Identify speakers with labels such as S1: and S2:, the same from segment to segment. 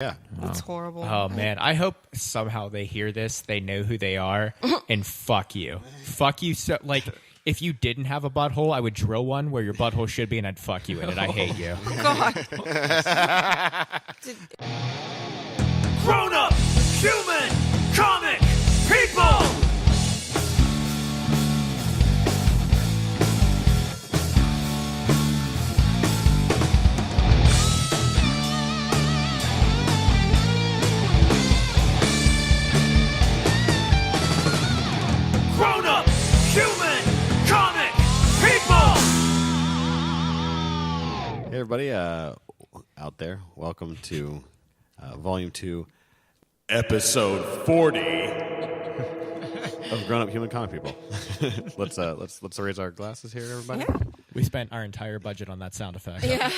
S1: Yeah.
S2: It's horrible.
S3: Oh, man. I hope somehow they hear this, they know who they are, and fuck you. Fuck you. So, like, if you didn't have a butthole, I would drill one where your butthole should be, and I'd fuck you in it. I hate you.
S2: God.
S4: Grown-up, human, comic, people! Grown-up, human, comic, people!
S1: Hey, everybody out there. Welcome to Volume 2, Episode 40 of Grown-up Human Comic People. Let's raise our glasses here, everybody.
S2: Yeah.
S3: We spent our entire budget on that sound effect.
S2: Yeah.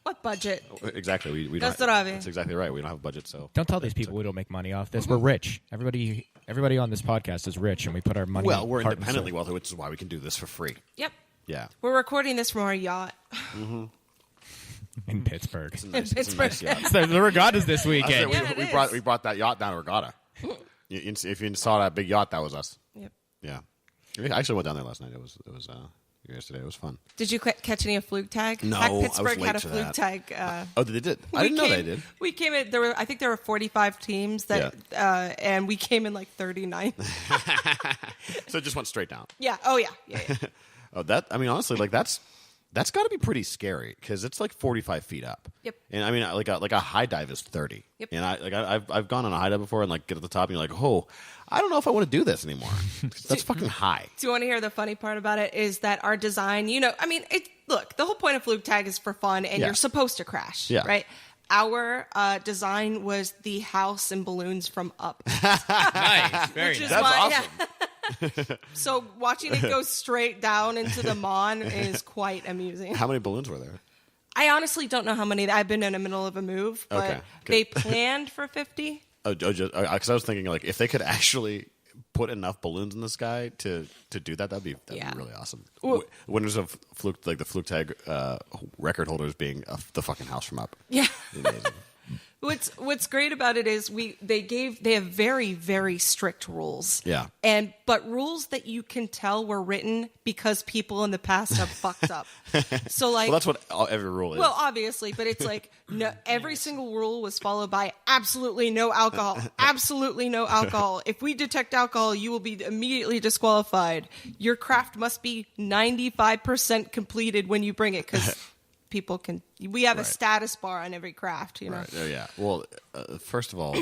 S2: What budget?
S1: Exactly. We don't. That's exactly right. We don't have a budget, so
S3: Don't tell these people we don't make money off this. We're rich. Everybody on this podcast is rich, and we put our money.
S1: Well, we're
S3: heart and
S1: independently
S3: soul.
S1: wealthy, which is why we can do this for free.
S2: Yep.
S1: Yeah.
S2: We're recording this from our yacht.
S3: in Pittsburgh.
S1: It's a nice
S2: Pittsburgh.
S1: yacht.
S3: The regatta's this weekend.
S2: Yeah, it
S1: we
S2: is.
S1: brought that yacht down to Regatta. If you saw that big yacht, that was us.
S2: Yep.
S1: Yeah. I actually went down there last night. It was yesterday. It was fun.
S2: Did you catch any of Fluke Tag?
S1: No,
S2: Hack
S1: I was
S2: Pittsburgh
S1: late
S2: had a
S1: to
S2: Fluke
S1: that.
S2: Tag.
S1: Oh, they did. I didn't know they did.
S2: We came in. I think there were 45 teams that, and we came in like 39.
S1: So it just went straight down.
S2: Yeah. Oh yeah. Yeah.
S1: Oh, honestly, like that's got to be pretty scary because it's like 45 feet up.
S2: Yep.
S1: And I mean, like a high dive is 30.
S2: Yep.
S1: And I've gone on a high dive before and like get at the top and you're like, oh, I don't know if I want to do this anymore. That's fucking high.
S2: Do you want to hear the funny part about it? Is that our design? Look, the whole point of Fluke Tag is for fun, and you're supposed to crash.
S1: Yeah.
S2: Right. Our design was the house and balloons from Up.
S3: Nice. Very
S2: Which
S3: nice.
S2: is
S1: That's
S2: why,
S1: awesome.
S2: So watching it go straight down into the Mon is quite amusing.
S1: How many balloons were there?
S2: I honestly don't know how many. I've been in the middle of a move, but
S1: Okay.
S2: they planned for 50.
S1: Because I was thinking like if they could actually put enough balloons in the sky to do that'd be really awesome.
S2: Well-
S1: Winners of Fluke, like the Fluke Tag record holders being the fucking house from Up.
S2: Yeah.
S1: Amazing.
S2: What's great about it is they have very, very strict rules.
S1: Yeah.
S2: But rules that you can tell were written because people in the past have fucked up. So like,
S1: Well, that's what every rule is.
S2: well, obviously, but it's like no, every single rule was followed by absolutely no alcohol. Absolutely no alcohol. If we detect alcohol, you will be immediately disqualified. Your craft must be 95% completed when you bring it because people can. We have a status bar on every craft, you know.
S1: Right. Oh, yeah. Well, first of all,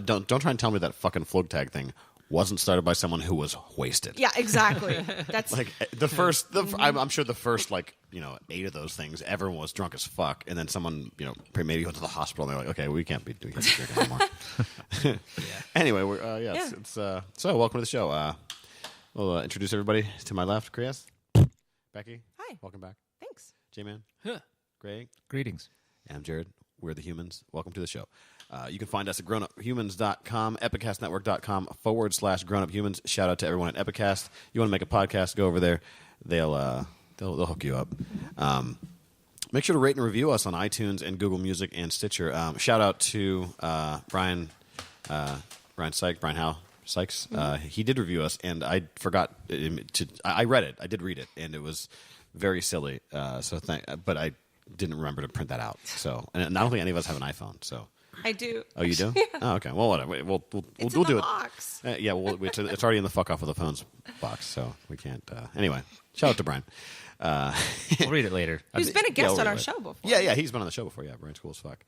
S1: don't try and tell me that fucking Fluke Tag thing wasn't started by someone who was wasted.
S2: Yeah, exactly. That's
S1: Like I'm sure the first 8 of those things, everyone was drunk as fuck, and then someone maybe went to the hospital and they're like, okay, we can't be drinking anymore. Anyway, so welcome to the show. We'll introduce everybody to my left, Chris, Becky.
S2: Hi.
S1: Welcome back.
S2: Thanks.
S1: J-Man. Greg.
S3: Greetings.
S1: And I'm Jared. We're the Humans. Welcome to the show. You can find us at grownuphumans.com, epicastnetwork.com/grownuphumans. Shout out to everyone at Epicast. You want to make a podcast, go over there. They'll hook you up. Make sure to rate and review us on iTunes and Google Music and Stitcher. Shout out to Brian Sykes. He did review us, and I forgot to. I read it. I did read it, and it was very silly. But I didn't remember to print that out. So, and I don't think any of us have an iPhone. So,
S2: I do.
S1: oh, you do?
S2: Yeah.
S1: Oh, okay. Well, whatever. We'll
S2: It's
S1: do
S2: in the
S1: it.
S2: box.
S1: Yeah. Well, it's already in the fuck off of the phones box, so we can't. Anyway, shout out to Brian.
S3: We'll read it later.
S2: Who's been a guest on our
S1: later.
S2: show before?
S1: Yeah, he's been on the show before. Yeah, Brian's cool as fuck.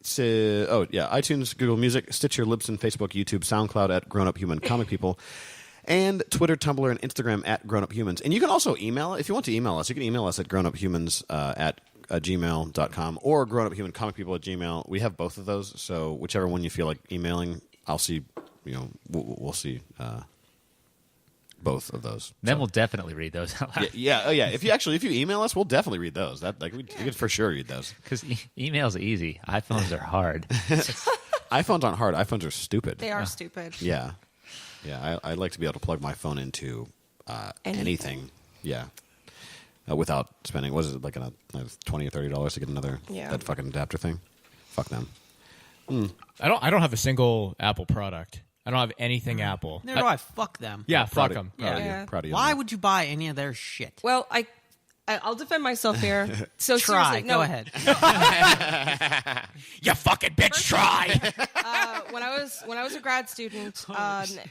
S1: iTunes, Google Music, Stitcher, Libsyn, Facebook, YouTube, SoundCloud at Grown Up Human Comic People, and Twitter, Tumblr, and Instagram at Grown Up Humans. And you can also email, if you want to email us, you can email us at grownuphumans at gmail.com or grownuphumancomicpeople at gmail. We have both of those, so whichever one you feel like emailing, I'll see, we'll see both of those.
S5: Then we'll definitely read those out loud.
S1: Yeah. If you email us, we'll definitely read those. We can for sure read those.
S5: Because emails are easy. iPhones are hard.
S1: iPhones aren't hard. iPhones are stupid.
S2: They are stupid.
S1: Yeah. I like to be able to plug my phone into anything. Yeah. Without spending, was it like $20 or $30 to get that fucking adapter thing? Fuck them.
S3: I don't have a single Apple product. I don't have anything Apple.
S6: Neither do I. Fuck them.
S3: Yeah,
S1: Proud
S3: fuck
S1: of-
S3: them.
S1: Proud of
S2: Yeah.
S1: you. Proud of you.
S6: Why would you buy any of their shit?
S2: Well, I'll defend myself here. So
S6: Try.
S2: seriously, no,
S6: Go ahead.
S3: You fucking bitch, try.
S2: when I was a grad student,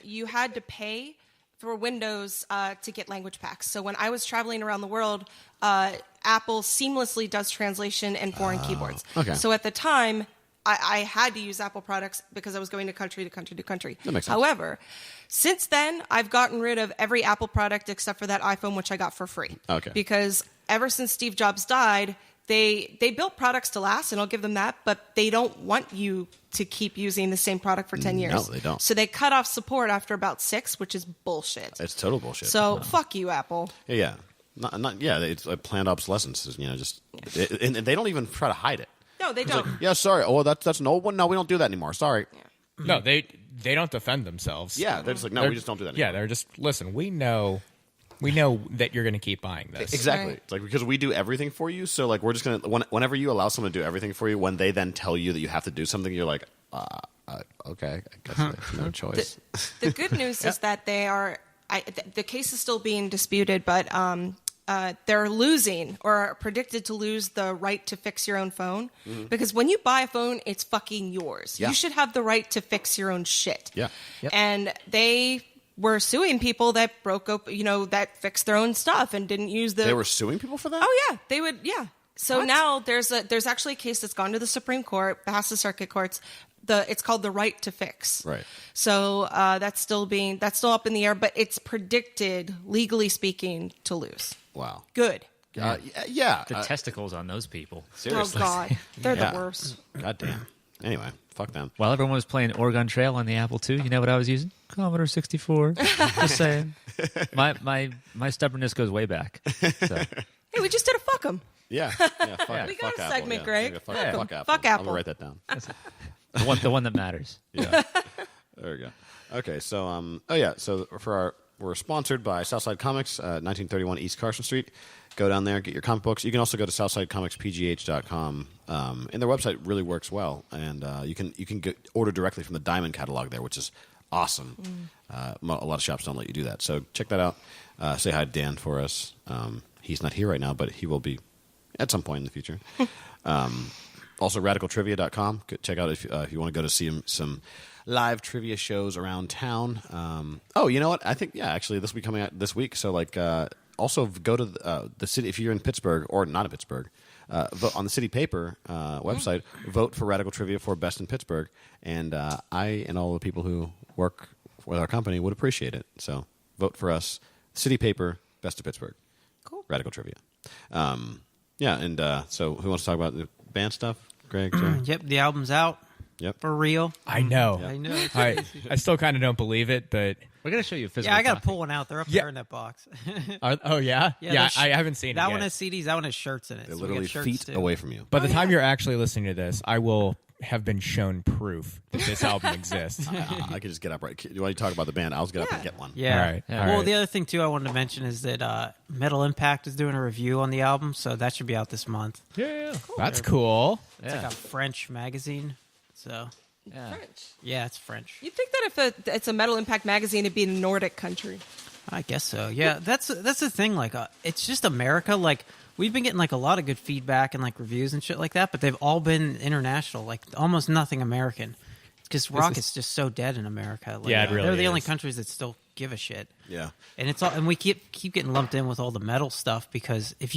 S2: you had to pay for Windows to get language packs. So when I was traveling around the world, Apple seamlessly does translation and foreign keyboards.
S1: okay.
S2: So at the time, I had to use Apple products because I was going to country to country to country.
S1: That makes sense.
S2: However, since then, I've gotten rid of every Apple product except for that iPhone, which I got for free.
S1: Okay.
S2: Because ever since Steve Jobs died, they built products to last, and I'll give them that, but they don't want you to keep using the same product for 10 years.
S1: No, they don't.
S2: So they cut off support after about 6, which is bullshit.
S1: It's total bullshit.
S2: So fuck you, Apple.
S1: Yeah. Not yeah, it's like planned obsolescence, just and they don't even try to hide it.
S2: No, they don't.
S1: Yeah, sorry. Oh, that's an old one. No, we don't do that anymore. Sorry.
S3: No, they don't defend themselves.
S1: Yeah, they're just like, no, we just don't do that
S3: Yeah,
S1: anymore.
S3: they're just listen. We know that you're going to keep buying this.
S1: Exactly.
S2: Right.
S1: It's like because we do everything for you, so like we're just gonna whenever you allow someone to do everything for you, when they then tell you that you have to do something, you're like, okay, I guess there's no choice.
S2: The good news is that they are. The case is still being disputed, but they're losing or are predicted to lose the right to fix your own phone because when you buy a phone, it's fucking yours.
S1: Yeah.
S2: You should have the right to fix your own shit.
S1: Yeah.
S6: Yep.
S2: And they were suing people that broke up, that fixed their own stuff and didn't use the.
S1: They were suing people for that.
S2: Oh yeah, they would. Yeah. So now there's actually a case that's gone to the Supreme Court, past the circuit courts. It's called the right to fix.
S1: Right.
S2: So that's still up in the air, but it's predicted, legally speaking, to lose.
S1: Wow.
S2: Good.
S1: Yeah.
S5: The testicles on those people.
S1: Seriously.
S2: Oh God, they're
S1: Yeah.
S2: the worst.
S1: God damn. Anyway, fuck them.
S5: While everyone was playing Oregon Trail on the Apple II, you know what I was using? Commodore 64. Just saying. My stubbornness goes way back. So.
S2: Hey, we just did a fuck them.
S1: Yeah. Fuck,
S2: We got
S1: fuck
S2: a
S1: Apple,
S2: segment,
S1: yeah.
S2: Greg.
S1: Fuck,
S2: Yeah.
S1: fuck Apple.
S2: Fuck
S1: I'm
S2: Apple.
S1: gonna write that down.
S5: The one that matters.
S1: Yeah. There we go. Okay, so so we're sponsored by Southside Comics, 1931 East Carson Street. Go down there, get your comic books. You can also go to SouthsideComicsPGH.com, and their website really works well. And you can order directly from the Diamond catalog there, which is awesome. A lot of shops don't let you do that, so check that out. Say hi to Dan for us. He's not here right now, but he will be at some point in the future. Also, RadicalTrivia.com. Check out if you want to go to see some live trivia shows around town. You know what? I think actually this will be coming out this week. So also go to the city if you're in Pittsburgh or not in Pittsburgh. Vote on the city paper website. Vote for Radical Trivia for Best in Pittsburgh, and I and all the people who work with our company would appreciate it. So vote for us. City paper, Best of Pittsburgh.
S2: Cool.
S1: Radical Trivia. So who wants to talk about the band stuff? Greg? Joe?
S6: Yep, the album's out.
S1: Yep.
S6: For real.
S3: I know.
S6: I know.
S3: I still kind of don't believe it, but
S5: We're going to show you a physical
S6: Yeah, I got to
S5: copy.
S6: pull one out. They're up there in that box.
S3: oh yeah,
S6: there's-
S3: I haven't seen
S6: that
S3: it
S6: one
S3: yet.
S6: has CDs. That one has shirts in it.
S1: They're
S6: so we got
S1: literally
S6: shirts
S1: feet
S6: too.
S1: away from you.
S3: By the time you're actually listening to this, I will have been shown proof that this album exists.
S1: I could just get up right. Do you want to talk about the band? I'll just get up and get one.
S6: Yeah.
S3: All right, all
S6: Well,
S3: right.
S6: the other thing too I wanted to mention is that Metal Impact is doing a review on the album, so that should be out this month.
S3: Yeah, that's cool.
S6: It's like a French magazine. So
S2: French.
S6: yeah, it's French.
S2: You'd think that if it's a Metal Impact magazine, it'd be in a Nordic country.
S6: I guess so. Yeah, that's the thing. Like, it's just America. Like, we've been getting like a lot of good feedback and like reviews and shit like that, but they've all been international. Like, almost nothing American. Because rock is just so dead in America. Like,
S3: Yeah, it really
S6: they're the only
S3: is.
S6: countries that still give a shit.
S1: Yeah.
S6: And it's all, and we keep getting lumped in with all the metal stuff because if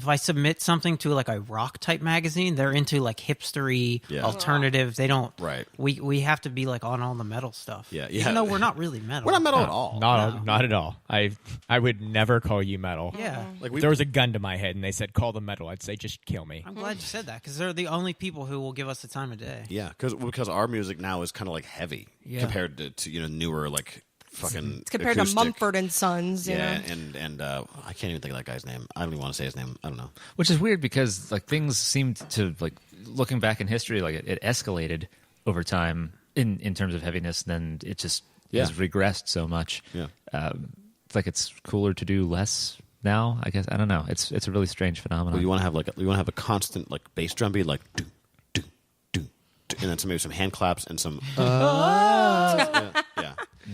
S6: I submit something to like a rock type magazine, they're into like hipstery, alternative. They don't.
S1: Right.
S6: We have to be like on all the metal stuff.
S1: Yeah.
S6: Even though we're not really metal.
S1: We're not metal at all.
S3: Not at all. I would never call you metal.
S6: Yeah.
S1: Like
S3: If there was a gun to my head and they said call them metal, I'd say just kill me.
S6: I'm glad you said that because they're the only people who will give us the time of day.
S1: Yeah, because our music now is kind of like heavy compared to newer like fucking
S2: It's compared
S1: acoustic.
S2: to Mumford and Sons. You
S1: Yeah,
S2: know?
S1: and I can't even think of that guy's name. I don't even want to say his name. I don't know.
S5: Which is weird because like things seemed to like looking back in history, like it escalated over time in terms of heaviness. Then it just has regressed so much.
S1: Yeah.
S5: It's like it's cooler to do less now. I guess I don't know. It's a really strange phenomenon.
S1: Well, you want to have a constant like bass drum beat like do do and then maybe some hand claps and some. Yeah.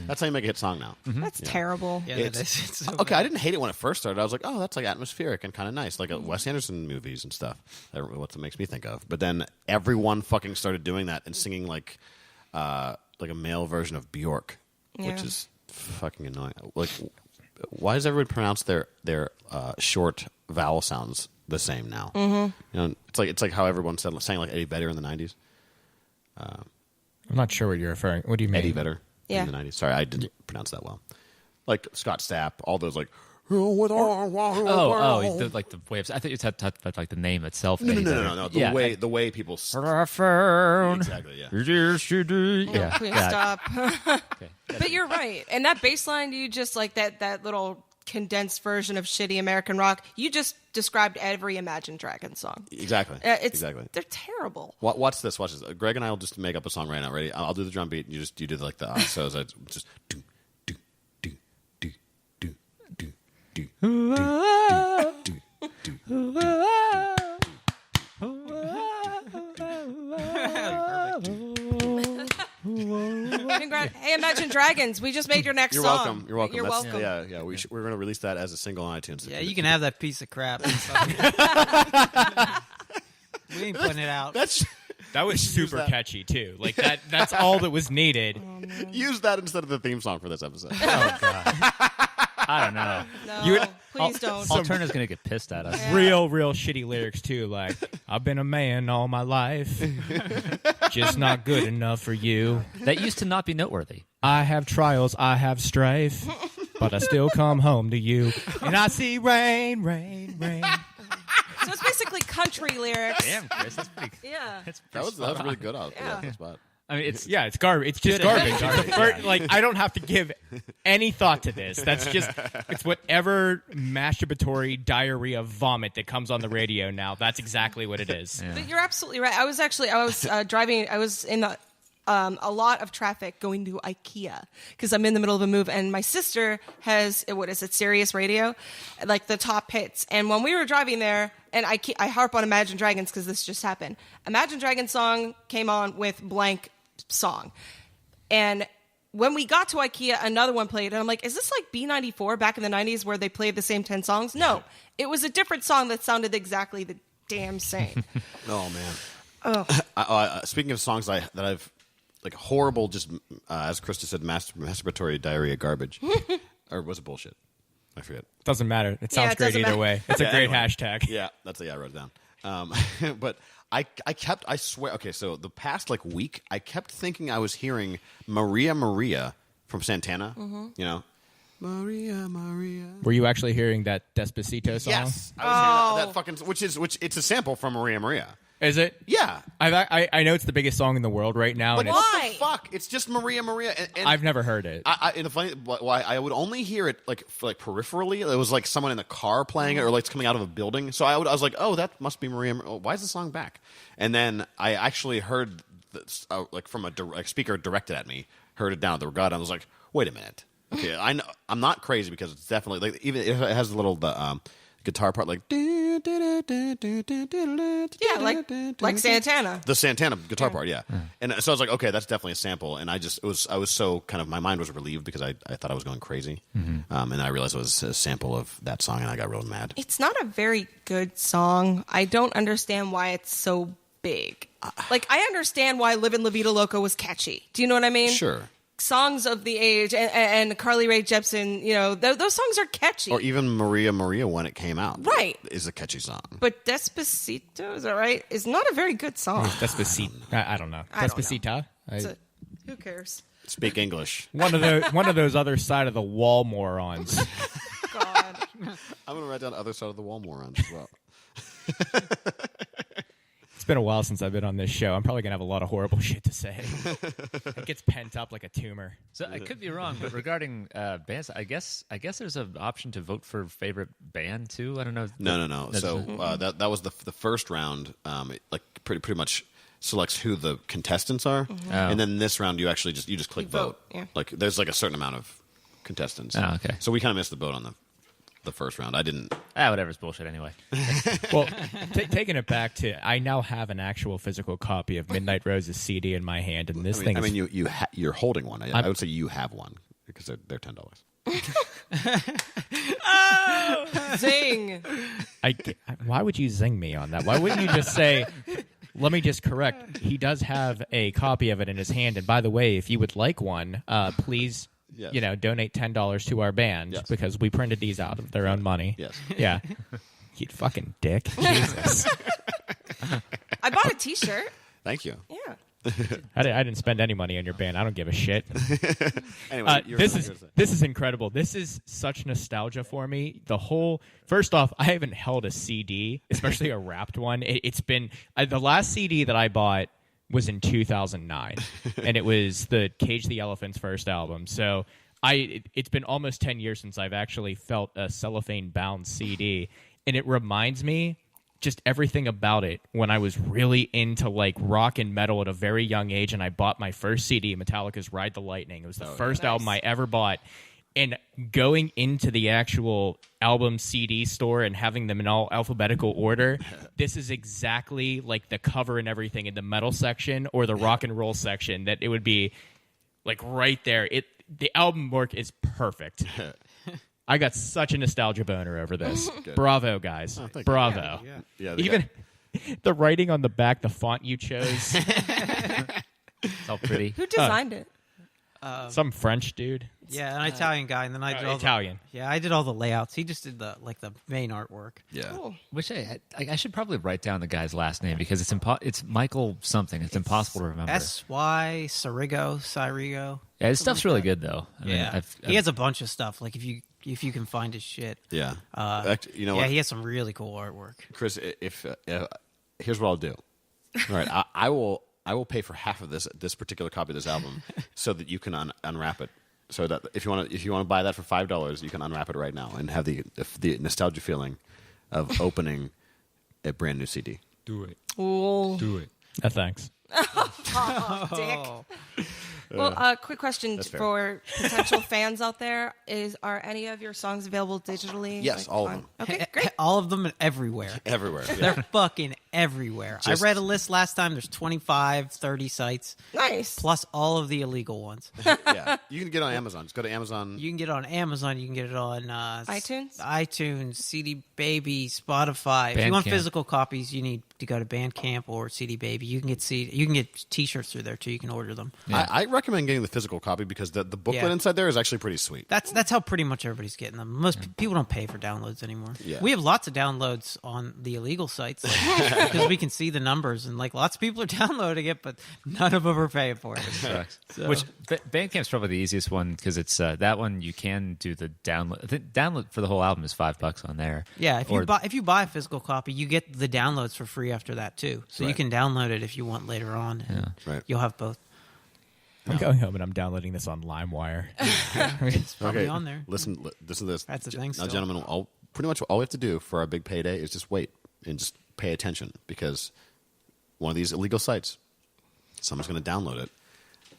S1: That's how you make a hit song now.
S2: That's terrible.
S6: Yeah, that is. It's so
S1: Okay, I didn't hate it when it first started. I was like, oh, that's like atmospheric and kind of nice, like Wes Anderson movies and stuff. I don't know what that makes me think of. But then everyone fucking started doing that and singing like a male version of Bjork, which is fucking annoying. Like, why does everyone pronounce their short vowel sounds the same now? You know, it's like how everyone sang like Eddie Vedder in the 90s.
S3: I'm not sure what you're referring. What do you mean?
S1: Eddie Vedder in the 90s. Sorry, I didn't pronounce that well. Like Scott Stapp, all those like.
S5: Like the way I thought you talked about like the name itself.
S1: No. The way people. Exactly. Yeah.
S2: Please stop. But you're right, and that bass line you just like that little condensed version of shitty American rock. You just described every Imagine Dragons song.
S1: Exactly.
S2: They're terrible.
S1: Watch this. Greg and I will just make up a song right now. Ready? I'll do the drum beat. And you do like the so's. I just do.
S2: Hey, Imagine Dragons, we just made your next
S1: You're
S2: song.
S1: welcome.
S2: You're welcome.
S1: Yeah. We're going to release that as a single on iTunes.
S6: Yeah, you can have that piece of crap. We ain't putting it out.
S3: That was super catchy too. Like that's all that was needed.
S1: Use that instead of the theme song for this episode.
S5: Oh god. I don't know.
S2: No, please don't.
S5: Alterna's gonna get pissed at us.
S2: Yeah.
S3: Real shitty lyrics too. Like, I've been a man all my life, just not good enough for you.
S5: That used to not be noteworthy.
S3: I have trials, I have strife, but I still come home to you, and I see rain, rain, rain.
S2: So it's basically country lyrics.
S5: Damn, Chris, that's pretty.
S2: Yeah.
S1: That was really good on the spot.
S3: I mean, it's garbage. It's just garbage. I don't have to give any thought to this. It's whatever masturbatory diarrhea vomit that comes on the radio now. That's exactly what it is.
S2: Yeah. But you're absolutely right. I was driving. I was in a lot of traffic going to IKEA because I'm in the middle of a move, and my sister has Sirius Radio, like the top hits. And when we were driving there, and I harp on Imagine Dragons because this just happened. Imagine Dragons song came on with blank song, and when we got to IKEA, another one played, and I'm like, is this like B94 back in the 90s where they played the same 10 songs? No, it was a different song that sounded exactly the damn same.
S1: Oh man. Speaking of songs that I've like horrible, just as Krista said, masturbatory diarrhea garbage, or was it bullshit? I forget.
S3: Doesn't matter. It sounds
S2: it
S3: great
S2: doesn't
S3: either
S2: matter.
S3: way. It's a great hashtag.
S1: Yeah, I wrote it down. But I swear, okay, so the past like week, I kept thinking I was hearing Maria Maria from Santana, you know? Maria Maria.
S3: Were you actually hearing that Despacito song?
S1: Yes. I was hearing that fucking, which it's a sample from Maria Maria.
S3: Is it?
S1: Yeah.
S3: I know it's the biggest song in the world right now.
S1: But
S3: and
S1: what the fuck? It's just Maria Maria. And
S3: I've never heard it.
S1: And the funny, why I would only hear it like peripherally. It was like someone in the car playing it, or like it's coming out of a building. So I was like, oh, that must be Maria. Why is the song back? And then I actually heard this, like from a speaker directed at me, heard it down at the regatta. I was like, wait a minute. Okay, I know I'm not crazy because it's definitely like even it has the little guitar part like
S2: like Santana.
S1: The Santana guitar part, yeah. And so I was like, okay, that's definitely a sample. And I was so kind of, my mind was relieved because I thought I was going crazy. And I realized it was a sample of that song, and I got real mad.
S2: It's not a very good song. I don't understand why it's so big. Like, I understand why Livin' La Vida Loca was catchy. Do you know what I mean?
S1: Sure.
S2: Songs of the age and Carly Rae Jepsen, you know, those songs are catchy.
S1: Or even Maria Maria when it came out.
S2: Right.
S1: Is a catchy song.
S2: But Despacito, is that right? Is not a very good song.
S3: Despacito. I don't know. Despacita?
S2: Who cares?
S1: Speak English.
S3: One of those other side of the wall morons.
S2: God.
S1: I'm going to write down other side of the wall morons as well.
S3: It's been a while since I've been on this show. I'm probably going to have a lot of horrible shit to say. It gets pent up like a tumor.
S5: So I could be wrong, but regarding bands, I guess there's an option to vote for favorite band too. I don't know.
S1: No. So that was the first round. It, like pretty much selects who the contestants are, and then this round you actually just click vote.
S2: Yeah.
S1: Like there's like a certain amount of contestants.
S5: Oh, okay.
S1: So we kind of missed the boat on the first round. I didn't.
S5: Whatever's bullshit anyway.
S3: Well, taking it back to, I now have an actual physical copy of Midnight Rose's CD in my hand, and this thing is...
S1: you're holding one. I would say you have one because they're $10.
S2: Zing.
S3: Why would you zing me on that? Why wouldn't you just say, let me just correct, he does have a copy of it in his hand, and by the way, if you would like one, please...
S1: Yes.
S3: Donate $10 to our band because we printed these out of their own money.
S1: Yes.
S3: Yeah. You fucking dick. Jesus.
S2: I bought a T-shirt.
S1: Thank you.
S2: Yeah.
S3: I didn't spend any money on your band. I don't give a shit.
S1: Anyway,
S3: this is incredible. This is such nostalgia for me. First off, I haven't held a CD, especially a wrapped one. It's been the last CD that I bought was in 2009, and it was the Cage the Elephant's first album. So it's been almost 10 years since I've actually felt a cellophane-bound CD, and it reminds me just everything about it when I was really into like rock and metal at a very young age, and I bought my first CD, Metallica's Ride the Lightning. It was the first album I ever bought. And going into the actual album CD store and having them in all alphabetical order, this is exactly like the cover and everything in the metal section or the rock and roll section, that it would be like right there. The album work is perfect. I got such a nostalgia boner over this. Bravo, guys. Bravo.
S1: Yeah,
S3: Even the writing on the back, the font you chose.
S5: It's all pretty.
S2: Who designed it?
S3: Some French dude.
S6: Yeah, an Italian guy, and then I did all
S3: Italian.
S6: I did all the layouts. He just did the main artwork.
S1: Yeah.
S2: Cool.
S5: Which I should probably write down the guy's last name because it's Michael something. It's impossible to remember.
S6: S.Y. Sirigo.
S5: Yeah, his stuff's really good though. I mean,
S6: Yeah,
S5: I've
S6: he has a bunch of stuff. Like if you can find his shit.
S1: Yeah.
S6: Actually,
S1: you know what?
S6: he has some really cool artwork.
S1: Chris, if here's what I'll do. All right, I will pay for half of this particular copy of this album so that you can unwrap it. So that if you want to buy that for $5, you can unwrap it right now and have the nostalgia feeling of opening a brand new CD.
S5: do it.
S2: Ooh.
S5: Do it.
S3: Thanks.
S2: Dick. Well, quick question for potential fans out there: are any of your songs available digitally?
S1: Yes, all of them.
S2: Okay, great.
S6: All of them and everywhere.
S1: Everywhere. Yeah.
S6: They're fucking everywhere. I read a list last time. There's 25, 30 sites,
S2: Nice.
S6: plus all of the illegal ones.
S1: Yeah. You can get it on Amazon. Just go to Amazon.
S6: You can get it on Amazon. You can get it on
S2: iTunes?
S6: CD Baby, Spotify. If you want
S5: Bandcamp.
S6: physical copies, you need to go to Bandcamp or CD Baby. You can get T-shirts through there too. You can order them.
S5: Yeah.
S1: I recommend getting the physical copy because the booklet
S6: Yeah.
S1: inside there is actually pretty sweet.
S6: That's how pretty much everybody's getting them. Most people don't pay for downloads anymore.
S1: Yeah.
S6: We have lots of downloads on the illegal sites because we can see the numbers and like lots of people are downloading it, but none of them are paying for it. So-
S5: Which Bandcamp's probably the easiest one because it's that one you can do the download. The download for the whole album is $5 on there.
S6: Yeah, if you buy a physical copy, you get the downloads for free after that too. So you
S1: Right.
S6: can download it if you want later on. And
S1: Right.
S6: You'll have both.
S3: I'm going home and I'm downloading this on LimeWire.
S6: It's probably on there.
S1: Listen to this.
S6: That's the thing
S1: Now,
S6: still.
S1: gentlemen, pretty much all we have to do for our big payday is just wait and just pay attention because one of these illegal sites, someone's going to download it.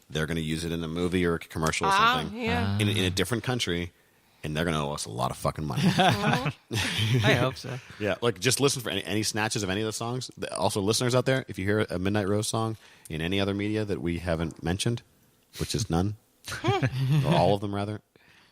S1: They're going to use it in a movie or a commercial or something
S2: Yeah.
S1: in a different country, and they're going to owe us a lot of fucking money.
S6: I hope so.
S1: Yeah, like just listen for any snatches of any of the songs. Also, listeners out there, if you hear a Midnight Rose song in any other media that we haven't mentioned, which is none, or all of them rather,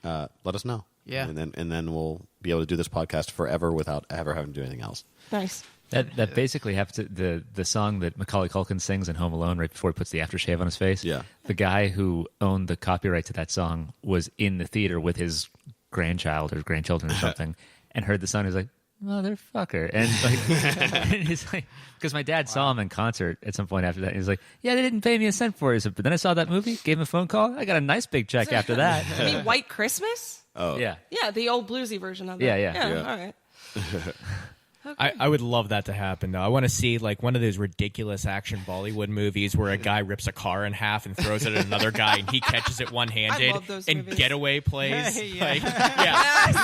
S1: let us know.
S6: Yeah.
S1: and then we'll be able to do this podcast forever without ever having to do anything else.
S2: Nice.
S5: That basically happens to the song that Macaulay Culkin sings in Home Alone right before he puts the aftershave on his face.
S1: Yeah.
S5: The guy who owned the copyright to that song was in the theater with his grandchild or grandchildren or something and heard the song. He was like, motherfucker. And like, and he's like, because my dad saw him in concert at some point after that. And he's like, yeah, they didn't pay me a cent for it. He said, but then I saw that movie, gave him a phone call. I got a nice big check after that.
S2: I mean, White Christmas?
S1: Oh,
S5: Yeah.
S2: Yeah, the old bluesy version of it.
S5: Yeah.
S2: All right.
S3: I would love that to happen, though. I want to see like one of those ridiculous action Bollywood movies where a guy rips a car in half and throws it at another guy, and he catches it one-handed.
S2: I love those
S3: and
S2: movies.
S3: Getaway plays.
S6: Yeah.
S3: Like, yeah.
S2: Yes.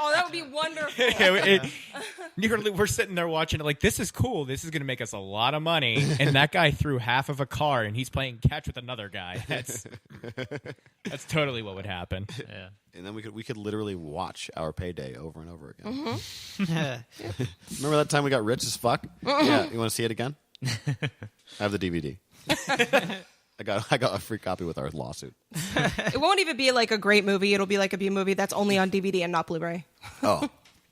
S2: Oh, that would be wonderful.
S3: We're sitting there watching it like, this is cool. This is going to make us a lot of money. And that guy threw half of a car, and he's playing catch with another guy. That's totally what would happen.
S5: Yeah.
S1: And then we could literally watch our payday over and over again.
S2: Mm-hmm.
S1: Remember that time we got rich as fuck? Yeah. You want to see it again? I have the DVD. I got a free copy with our lawsuit.
S2: It won't even be like a great movie. It'll be like a B movie that's only on DVD and not Blu-ray.
S1: Oh,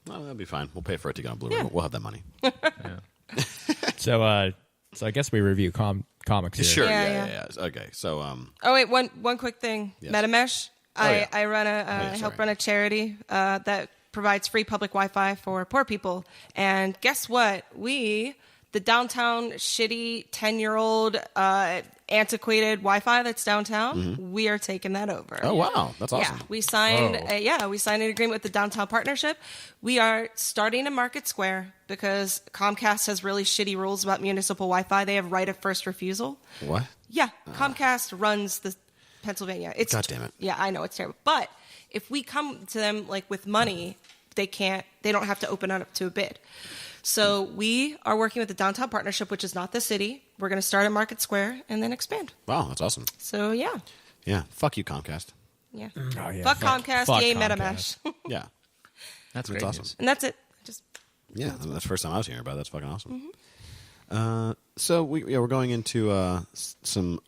S1: well, that'd be fine. We'll pay for it to get on Blu-ray.
S2: Yeah.
S1: We'll have that money.
S3: So I guess we review comics here.
S1: Sure.
S2: Yeah,
S1: Yeah. Okay. So
S2: Oh wait, one quick thing.
S1: Yes.
S2: MetaMesh.
S1: yeah.
S2: I run
S1: sorry.
S2: help run a charity that provides free public Wi-Fi for poor people. And guess what? The downtown shitty 10-year-old antiquated Wi-Fi that's downtown, we are taking that over.
S1: Oh wow, that's awesome.
S2: Yeah, we signed an agreement with the Downtown Partnership. We are starting to Market Square because Comcast has really shitty rules about municipal Wi-Fi. They have right of first refusal.
S1: What?
S2: Yeah, Comcast runs the Pennsylvania. It's
S1: God damn it.
S2: Yeah, I know it's terrible. But if we come to them like with money, they don't have to open it up to a bid. So we are working with the Downtown Partnership, which is not the city. We're going to start at Market Square and then expand.
S1: Wow, that's awesome.
S2: So yeah.
S1: Yeah. Fuck you, Comcast.
S2: Yeah.
S3: Oh, yeah.
S2: Fuck Comcast,
S3: fuck
S2: yay
S3: Comcast.
S2: MetaMesh.
S1: Yeah.
S5: That's
S1: That's
S5: great
S1: awesome.
S5: news.
S2: And that's it.
S1: Yeah, that's the first time I was hearing about it. That's fucking awesome.
S2: Mm-hmm.
S1: So we're going into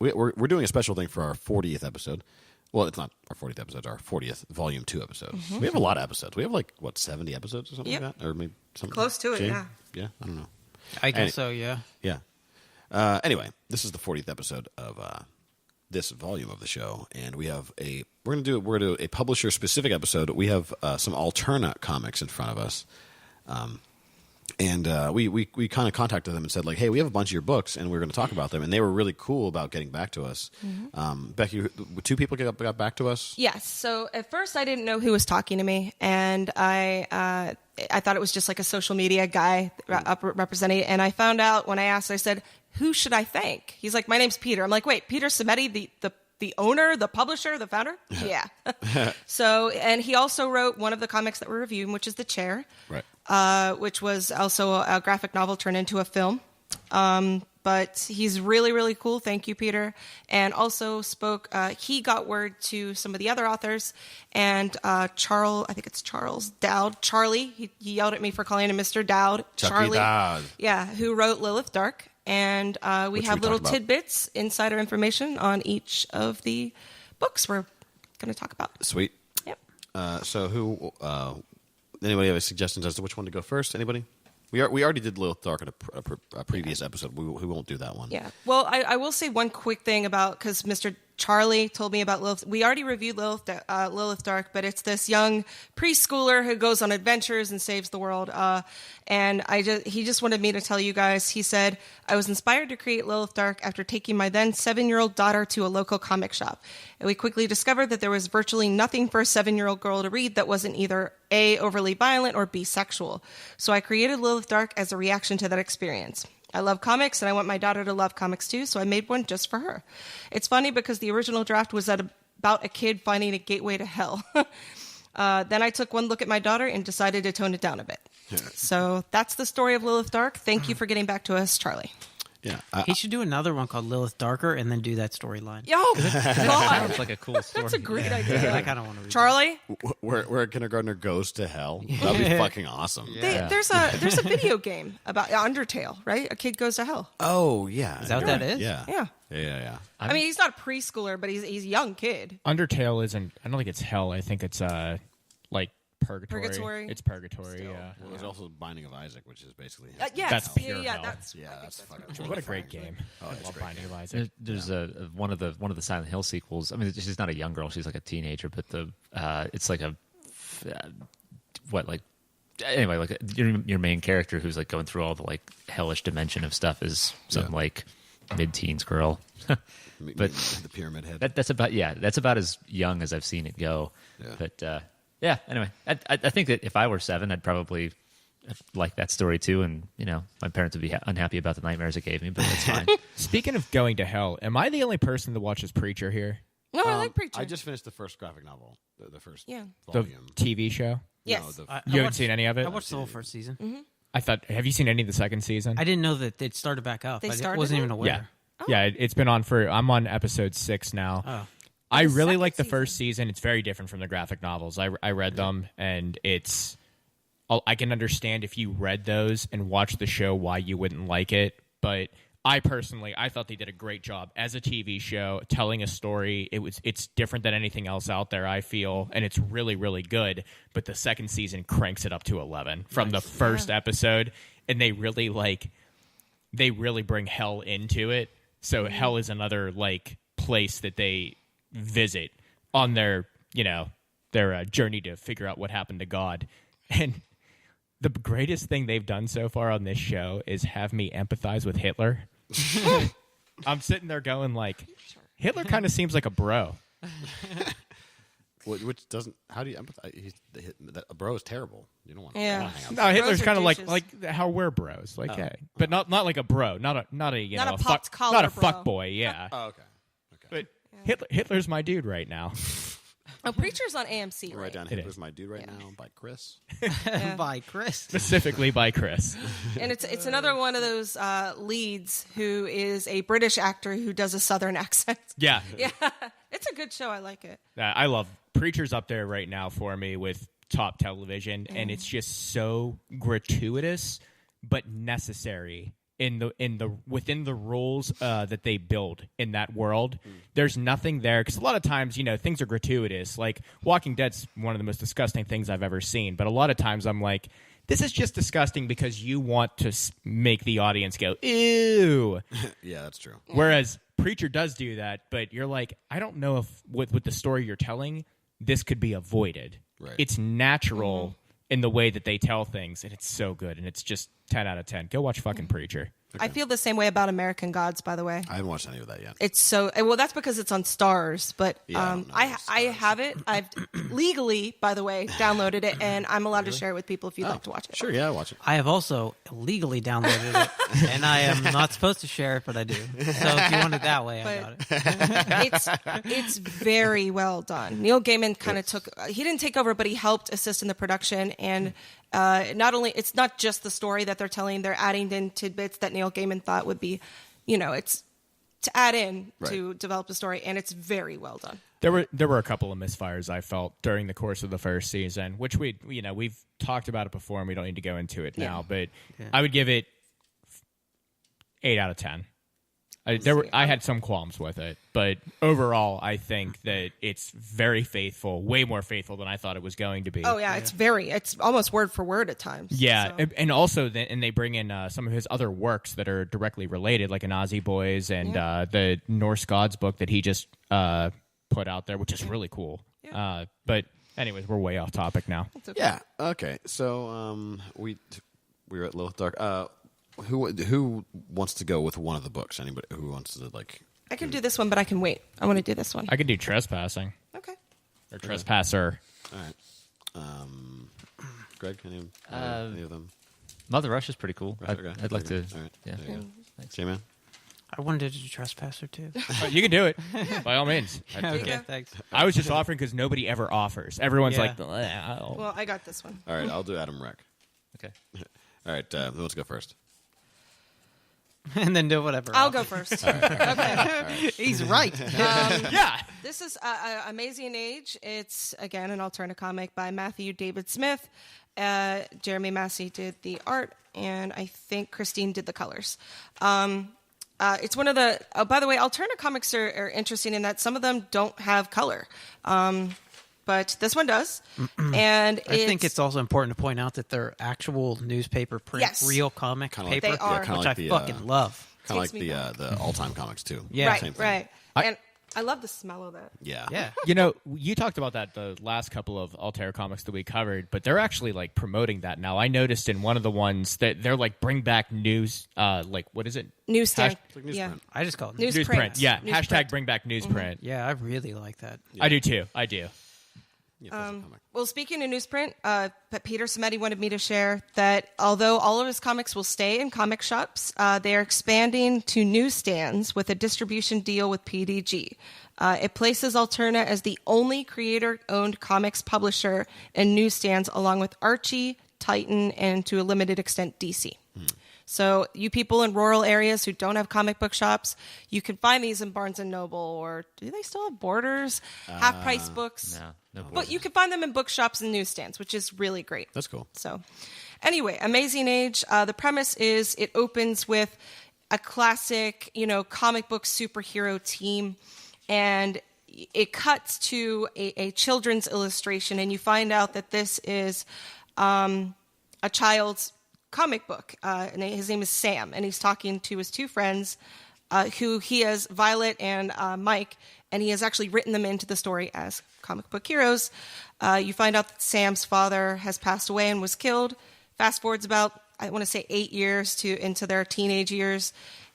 S1: we're doing a special thing for our 40th episode. Well, it's not our 40th episode; it's our 40th Volume 2 episode. We have a lot of episodes. We have 70 episodes or something
S2: Yep.
S1: like that, or maybe something
S2: Close to it,
S1: Jay?
S2: yeah.
S1: Yeah, I don't know.
S6: I guess so. Yeah.
S1: Yeah. Anyway, this is the 40th episode of this volume of the show, and we're gonna do a publisher specific episode. We have some Alterna comics in front of us. And we kind of contacted them and said, like, hey, we have a bunch of your books, and we're going to talk about them. And they were really cool about getting back to us. Becky, 2 people got back to us?
S2: Yes. So at first I didn't know who was talking to me, and I thought it was just like a social media guy representing. And I found out when I asked, I said, who should I thank? He's like, my name's Peter. I'm like, wait, Peter Cimetti, the owner, the publisher, the founder? Yeah. So, and he also wrote one of the comics that we're reviewing, which is The Chair.
S1: Right.
S2: Which was also a graphic novel turned into a film. But he's really, really cool. Thank you, Peter. And also he got word to some of the other authors. And I think it's Charles Dowd. Charlie, he yelled at me for calling him Mr. Dowd.
S1: Chucky Dowd.
S2: Yeah, who wrote Lilith Dark. And we
S1: Which
S2: have
S1: we
S2: little
S1: talked about.
S2: tidbits, insider information on each of the books we're going to talk about.
S1: Sweet.
S2: Yep.
S1: So who... anybody have any suggestions as to which one to go first? Anybody? We already did Lilith Dark in a previous episode. We won't do that one.
S2: Yeah. Well, I will say one quick thing about, because Mr. Charlie told me about Lilith. We already reviewed Lilith Dark, but it's this young preschooler who goes on adventures and saves the world. And he just wanted me to tell you guys, he said, I was inspired to create Lilith Dark after taking my then 7-year-old daughter to a local comic shop. And we quickly discovered that there was virtually nothing for a 7-year-old girl to read that wasn't either A, overly violent, or B, sexual. So I created Lilith Dark as a reaction to that experience. I love comics, and I want my daughter to love comics too, so I made one just for her. It's funny because the original draft was about a kid finding a gateway to hell. Then I took one look at my daughter and decided to tone it down a bit. So that's the story of Lilith Dark. Thank you for getting back to us, Charlie.
S1: Yeah.
S6: He should do another one called Lilith Darker and then do that storyline.
S2: Oh, God.
S5: Sounds like a cool story.
S2: That's a great idea.
S6: I kind of want to read
S2: Charlie,
S1: Where a kindergartner goes to hell. That'd be fucking awesome.
S2: there's a video game about Undertale, right? A kid goes to hell.
S1: Oh, yeah.
S6: Is that what that is?
S1: Yeah.
S2: Yeah.
S1: Yeah.
S2: I mean, he's not a preschooler, but he's a young kid.
S3: Undertale isn't. I don't think it's hell. I think it's like purgatory.
S2: Purgatory.
S3: It's purgatory. Yeah.
S1: Well, there's also Binding of Isaac, which is basically...
S2: Yes.
S3: That's pure
S2: yeah,
S3: hell.
S2: that's
S1: that's fucking...
S3: What a great game.
S1: Oh,
S3: I
S1: it's
S3: love
S1: great.
S3: Binding of Isaac.
S5: There's one of the Silent Hill sequels. I mean, she's not a young girl; she's like a teenager. But it's like anyway, like your main character who's like going through all the like hellish dimension of stuff is some like mid-teens girl. But
S1: the pyramid head.
S5: that's about as young as I've seen it go.
S1: Yeah.
S5: But anyway, I think that if I were 7, I'd probably like that story too, and my parents would be unhappy about the nightmares it gave me, but that's fine.
S3: Speaking of going to hell, am I the only person that watches Preacher here?
S2: No, I like Preacher.
S1: I just finished the first graphic novel, the first
S2: Yeah.
S3: The
S1: volume.
S3: TV show?
S2: Yes.
S1: No,
S6: I
S3: You haven't
S6: watched-
S3: seen any of it?
S6: I watched the whole first season.
S3: I thought, have you seen any of the second season?
S6: I didn't know that it started back up.
S2: They
S6: I
S2: started
S6: wasn't
S2: it?
S6: even aware.
S3: Yeah, it's been on I'm on episode 6 now.
S6: Oh.
S3: I
S2: The
S3: really
S2: second
S3: like the
S2: season.
S3: first season. It's very different from the graphic novels. I read them, and I can understand if you read those and watched the show why you wouldn't like it. But I thought they did a great job as a TV show telling a story. It's different than anything else out there, I feel, and it's really, really good. But the second season cranks it up to 11 from the first episode, and they really bring hell into it. So hell is another place that they visit on their journey to figure out what happened to God. And the greatest thing they've done so far on this show is have me empathize with Hitler. I'm sitting there going Hitler kind of seems like a bro.
S1: Which doesn't. How do you empathize? A bro is terrible. You don't want to
S2: Yeah.
S1: hang out.
S3: No, Hitler's
S2: Bros are
S3: kind of
S2: douches.
S3: like how we're bros, hey, but not like a bro, not a
S2: Not a
S3: fuck,
S2: popped collar
S3: not a
S2: bro.
S3: fuck boy, yeah.
S1: Oh, okay.
S3: But Hitler's my dude right now.
S2: Oh, Preacher's on AMC,
S1: Write
S2: right?
S1: down
S3: It
S1: Hitler's
S3: is.
S1: My Dude right now by Chris.
S6: By Chris.
S3: Specifically by Chris.
S2: And it's another one of those leads who is a British actor who does a Southern accent.
S3: Yeah.
S2: Yeah, it's a good show. I like it.
S3: I love Preacher's up there right now for me with top television, and it's just so gratuitous but necessary within the rules that they build in that world. There's nothing there because a lot of times things are gratuitous. Like Walking Dead's one of the most disgusting things I've ever seen, but a lot of times I'm like, this is just disgusting because you want to make the audience go ew.
S1: Yeah, that's true.
S3: Whereas Preacher does do that, but you're like, I don't know if with the story you're telling, this could be avoided.
S1: Right.
S3: It's natural in the way that they tell things, and it's so good, and it's just 10 out of 10. Go watch fucking Preacher.
S2: I feel the same way about American Gods, by the way.
S1: I haven't watched any of that yet.
S2: It's so well. That's because it's on Stars, but
S1: Yeah, I don't know
S2: I
S1: those
S2: have it. I've legally, by the way, downloaded it, and I'm allowed to share it with people if you'd like to watch it.
S1: Sure, yeah, I'll watch it.
S6: I have also illegally downloaded it, and I am not supposed to share it, but I do. So if you want it that way, I got it.
S2: It's very well done. Neil Gaiman kind of he didn't take over, but he helped assist in the production. And it's not just the story that they're telling, they're adding in tidbits that Neil Gaiman thought would be, it's to add in to develop the story. And it's very well done.
S3: There were a couple of misfires I felt during the course of the first season, which we've talked about it before and we don't need to go into it now, but I would give it 8 out of 10. I had some qualms with it, but overall, I think that it's very faithful, way more faithful than I thought it was going to be.
S2: Oh yeah, it's almost word for word at times.
S3: Yeah,
S2: So.
S3: and also they bring in some of his other works that are directly related, like an Aussie Boys and the Norse Gods book that he just put out there, which is really cool.
S2: Yeah.
S3: But anyways, we're way off topic now.
S2: It's okay.
S1: Yeah. Okay. So we were at Lilith Dark. Who wants to go with one of the books? Anybody who wants to
S2: I can do this one, but I can wait. I want to do this one.
S3: I could do Trespassing
S2: Okay.
S3: or Trespasser.
S1: All right. Greg, any of them?
S5: Mother Rush is pretty cool.
S1: Okay.
S5: I'd like to.
S1: All right.
S5: Yeah.
S1: There you go. J-Man?
S6: I wanted to do Trespasser, too.
S3: You can do it by all means.
S6: Okay, thanks.
S3: I was just offering because nobody ever offers. Everyone's
S6: Yeah.
S3: like, "Oh."
S2: Well, I got this one.
S1: All right, I'll do Adam Wreck.
S5: Okay.
S1: All right, who wants to go first?
S6: And then do whatever.
S2: I'll
S6: else.
S2: go first. Okay.
S6: He's right.
S3: yeah.
S2: This is Amazing Age. It's, again, an Alterna comic by Matthew David Smith. Jeremy Massey did the art, and I think Christine did the colors. It's one of the... by the way, Alterna comics are interesting in that some of them don't have color. But this one does. And
S6: I think it's also important to point out that they're actual newspaper print,
S2: Yes.
S6: real comic
S1: Kinda like-
S6: paper,
S2: They are.
S1: kinda
S6: which
S1: like
S6: I
S1: the,
S6: fucking love.
S1: Kind of
S2: Takes
S1: like
S2: me
S1: the all-time comics, too.
S6: Yeah.
S2: right,
S1: Same thing.
S2: right. And I love the smell of that.
S1: Yeah.
S6: Yeah.
S3: You talked about that the last couple of Altera comics that we covered, but they're actually like promoting that now. I noticed in one of the ones that they're like bring back news, like what is it?
S2: Newsstand.
S1: like newsprint.
S2: Yeah.
S6: I just call it
S2: Newsprint.
S3: Yeah,
S2: Newsprint.
S3: hashtag bring back newsprint.
S6: Yeah, I really like that.
S3: I do too. I do.
S1: Yeah, that's a comic.
S2: Well, speaking of newsprint, but Peter Samedi wanted me to share that although all of his comics will stay in comic shops, they are expanding to newsstands with a distribution deal with PDG. It places Alterna as the only creator-owned comics publisher in newsstands, along with Archie, Titan, and to a limited extent, DC. So you people in rural areas who don't have comic book shops, you can find these in Barnes & Noble, or do they still have Borders? Half-price books?
S5: No.
S2: But you can find them in bookshops and newsstands, which is really great.
S1: That's cool.
S2: So anyway, Amazing Age, the premise is it opens with a classic, comic book superhero team, and it cuts to a children's illustration, and you find out that this is a child's comic book, and his name is Sam, and he's talking to his two friends, who he has, Violet and Mike, and he has actually written them into the story as comic book heroes. You find out that Sam's father has passed away and was killed. Fast forwards about, I want to say, 8 years into their teenage years,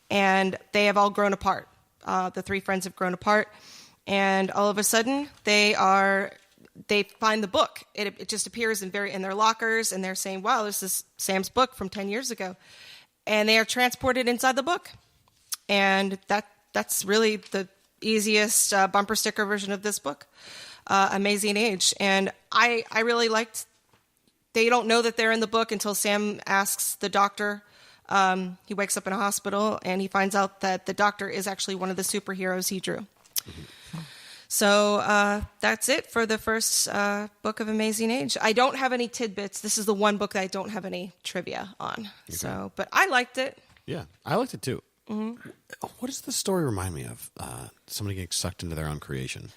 S2: and they have all grown apart. The three friends have grown apart, and all of a sudden they find the book. It just appears in their lockers, and they're saying, wow, this is Sam's book from 10 years ago. And they are transported inside the book. And that's really the easiest bumper sticker version of this book, Amazing Age. And I really liked, they don't know that they're in the book until Sam asks the doctor. He wakes up in a hospital, and he finds out that the doctor is actually one of the superheroes he drew. So that's it for the first book of Amazing Age. I don't have any tidbits. This is the one book that I don't have any trivia on. Okay. So, but I liked it.
S1: Yeah, I liked it too. Mm-hmm. What does the story remind me of? Somebody getting sucked into their own creation.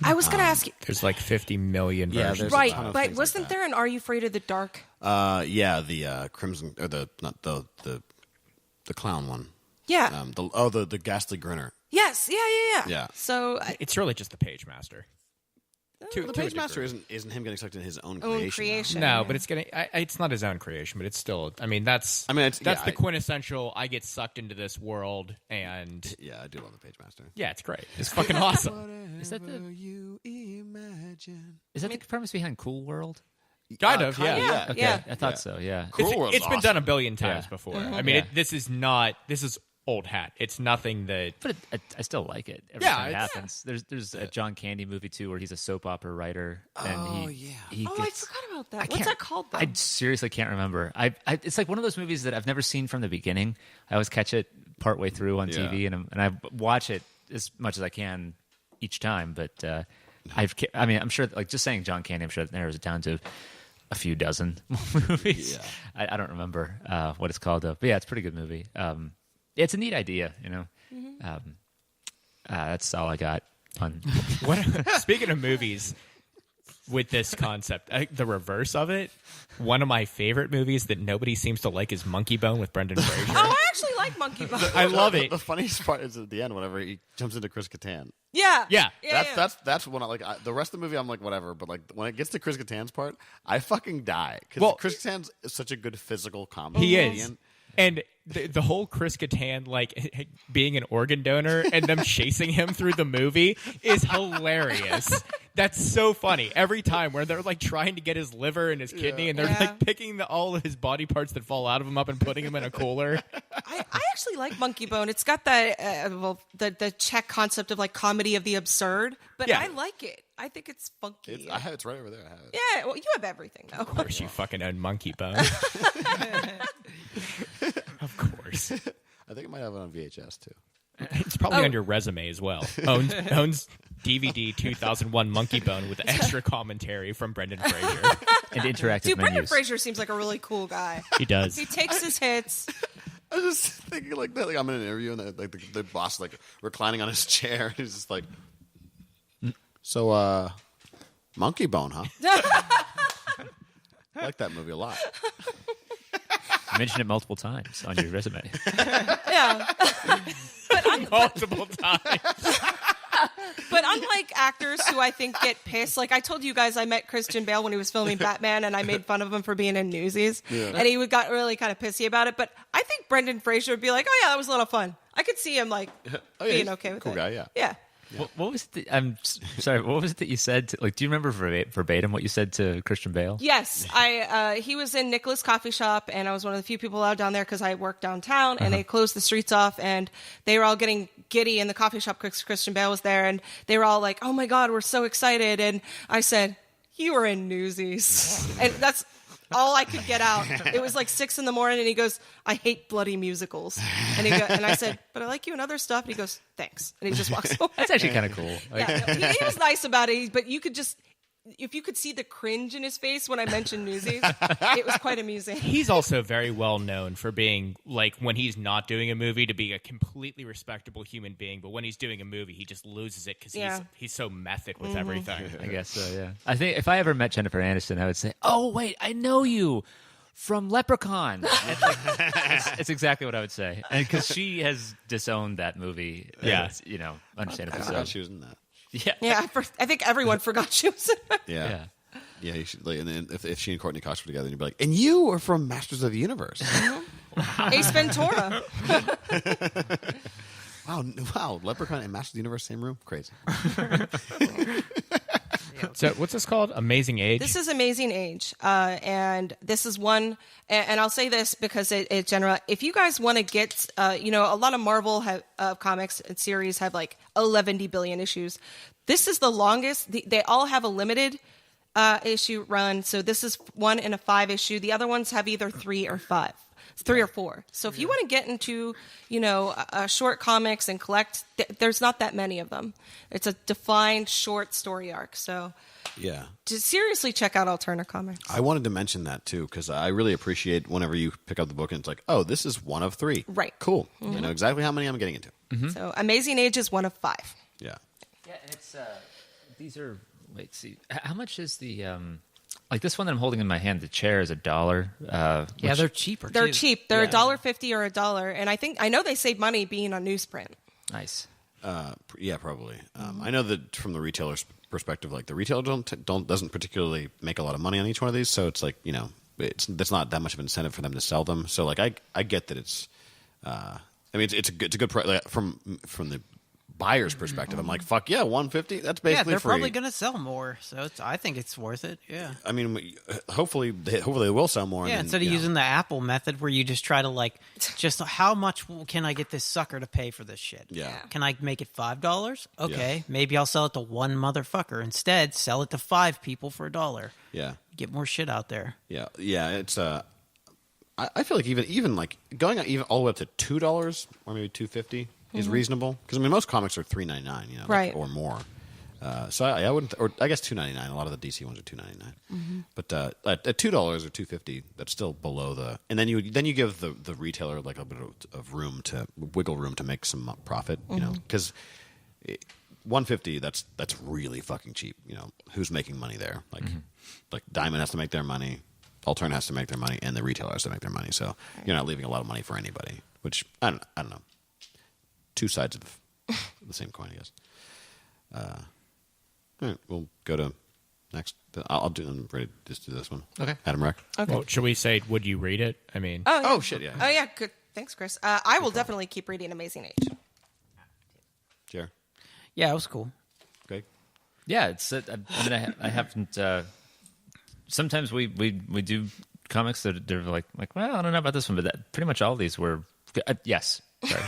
S2: I was going to ask you.
S3: There's like 50 million versions.
S2: Right, but wasn't there an Are You Afraid of the Dark?
S1: Yeah, the Crimson, or the clown one.
S2: Yeah.
S1: The ghastly grinner.
S2: Yes, yeah. So
S3: it's really just the Page Master.
S1: The Page Master isn't him getting sucked into his own creation.
S3: No, but it's not his own creation, but it's still. That's the quintessential. I get sucked into this world, and
S1: yeah, I do love the Page Master.
S3: Yeah, it's great. It's fucking awesome.
S5: Is that the premise behind Cool World?
S3: Kind of, yeah.
S2: Yeah.
S5: Okay,
S2: Yeah.
S5: I thought so. Yeah,
S1: Cool World's
S3: It's been done a billion times
S5: Yeah.
S3: before. I mean, this is old hat. It's nothing that.
S5: But I still like it. Every time it happens. There's a John Candy movie too where he's a soap opera writer. And he
S2: I forgot about that. What's that called, though?
S5: I seriously can't remember. It's like one of those movies that I've never seen from the beginning. I always catch it partway through on TV, and I watch it as much as I can each time. But I'm sure, like, just saying John Candy, I'm sure that narrows it down to a few dozen movies. Yeah. I don't remember what it's called though. But yeah, it's a pretty good movie. It's a neat idea, That's all I got on.
S3: Speaking of movies with this concept, the reverse of it, one of my favorite movies that nobody seems to like is Monkey Bone with Brendan Fraser.
S2: Oh, I actually like Monkey Bone.
S3: I love it.
S1: The funniest part is at the end whenever he jumps into Chris Kattan.
S2: Yeah.
S1: That's when I like the rest of the movie. I'm like whatever, but like when it gets to Chris Kattan's part, I fucking die because Chris Kattan's such a good physical comedy.
S3: He is. And the whole Chris Kattan, like, being an organ donor and them chasing him through the movie is hilarious. That's so funny. Every time where they're, like, trying to get his liver and his kidney, and they're, like, picking all of his body parts that fall out of him up and putting him in a cooler.
S2: I actually like Monkey Bone. It's got that, the Czech concept of, like, comedy of the absurd, but I like it. I think it's funky.
S1: It's right over there. I have it.
S2: Yeah, well, you have everything, though.
S3: Of course, you fucking own Monkey Bone. Of course.
S1: I think I might have it on VHS, too.
S3: It's probably on your resume as well. Owns DVD 2001 Monkey Bone with extra commentary from Brendan Fraser.
S5: And interactive
S2: Dude, Brendan
S5: menus.
S2: Fraser seems like a really cool guy.
S3: He does.
S2: He takes his hits.
S1: I was just thinking like that. Like I'm in an interview and the boss like reclining on his chair. And he's just like, so Monkey Bone, huh? I like that movie a lot.
S5: Mention it multiple times on your resume.
S2: Yeah.
S3: Multiple times.
S2: But unlike actors who I think get pissed, like I told you guys, I met Christian Bale when he was filming Batman, and I made fun of him for being in Newsies, and he got really kind of pissy about it. But I think Brendan Fraser would be like, "Oh yeah, that was a lot of fun." I could see him like being okay with it.
S1: Cool guy, yeah.
S2: Yeah.
S5: What was it? I'm sorry. What was it that you said? Do you remember verbatim what you said to Christian Bale?
S2: Yes, he was in Nicholas Coffee Shop, and I was one of the few people out down there because I worked downtown, and they closed the streets off, and they were all getting giddy in the coffee shop because Christian Bale was there, and they were all like, "Oh my God, we're so excited!" And I said, "You were in Newsies," and that's all I could get out. It was like 6 a.m, and he goes, "I hate bloody musicals." And and I said, "But I like you in other stuff." And he goes, "Thanks." And he just walks away.
S5: That's actually kind of cool.
S2: Yeah, no, he was nice about it, but you could just. If you could see the cringe in his face when I mentioned Newsies, it was quite amusing.
S3: He's also very well known for being, like, when he's not doing a movie, to be a completely respectable human being. But when he's doing a movie, he just loses it because he's so method with everything.
S5: I guess so, yeah. I think if I ever met Jennifer Aniston, I would say, "Oh, wait, I know you from Leprechaun." It's exactly what I would say. And because she has disowned that movie.
S3: Yeah.
S5: It's, understandably
S1: I
S5: so.
S1: forgot she was in that.
S5: Yeah.
S2: Yeah, I think everyone forgot she was in it.
S1: Yeah. Yeah, you should, and then if she and Courtney Cox were together, and you'd be like, "And you are from Masters of the Universe."
S2: Ace Ventura.
S1: Wow, Leprechaun and Masters of the Universe, same room? Crazy.
S3: So what's this called? Amazing Age?
S2: This is Amazing Age, and this is one. And I'll say this because it general. If you guys want to get, a lot of Marvel comics and series have like 11 billion issues. This is the longest. They all have a limited issue run. So this is 1 in a 5 issue. The other ones have either 3 or 5. 3 or 4. So if you want to get into, short comics and collect, there's not that many of them. It's a defined short story arc. So
S1: Yeah.
S2: just seriously check out Alterna Comics.
S1: I wanted to mention that, too, because I really appreciate whenever you pick up the book and it's like, oh, this is 1 of 3.
S2: Right.
S1: Cool. I know exactly how many I'm getting into.
S2: So Amazing Age is 1 of 5.
S1: Yeah.
S5: Yeah, and it's these are. Wait, see, how much is the like this one that I'm holding in my hand? The chair is $1.
S6: Yeah, they're cheaper.
S2: They're
S6: too.
S2: cheap. They're
S5: Yeah.
S2: $1.50 or $1. And I know they save money being on newsprint.
S5: Nice.
S1: Yeah, probably. I know that from the retailer's perspective, like the retailer doesn't particularly make a lot of money on each one of these, so it's like that's not that much of an incentive for them to sell them. So like I get that it's, it's a good price like, from the buyer's perspective. I'm like, fuck yeah, $150. That's basically
S6: Yeah, they're
S1: free.
S6: probably going to sell more, so I think it's worth it. Yeah.
S1: I mean, hopefully they will sell more.
S6: Yeah,
S1: and then,
S6: instead of using the Apple method where you just try to just how much can I get this sucker to pay for this shit?
S1: Yeah.
S6: Can I make it $5? Okay, maybe I'll sell it to 1 motherfucker. Instead, sell it to 5 people for $1.
S1: Yeah.
S6: Get more shit out there.
S1: Yeah. It's I feel like even like going even all the way up to $2 or maybe $2.50 is reasonable because
S2: Mm-hmm.
S1: most comics are $3.99,
S2: Right.
S1: or more. So I wouldn't, or I guess $2.99. A lot of the DC ones are $2.99. But at $2 or $2.50, that's still below the. And then you give the retailer like a bit of wiggle room to make some profit, because $150 that's really fucking cheap. Who's making money there? Like Diamond has to make their money, Alterna has to make their money, and the retailer has to make their money. So you're not leaving a lot of money for anybody. Which I don't know. Two sides of the same coin, I guess. All right, we'll go to next. I'm ready to just do this one.
S5: Okay.
S1: Adam Reck.
S2: Okay.
S3: Well, should we say, would you read it? I mean,
S1: Oh, shit, yeah.
S2: Oh, yeah. Good. Thanks, Chris. I will definitely keep reading Amazing Age.
S1: Jer.
S6: Yeah, it was cool.
S1: Greg.
S5: Yeah, it's. I haven't. Sometimes we do comics that they're like, well, I don't know about this one, but pretty much all these were. Yes. Sorry.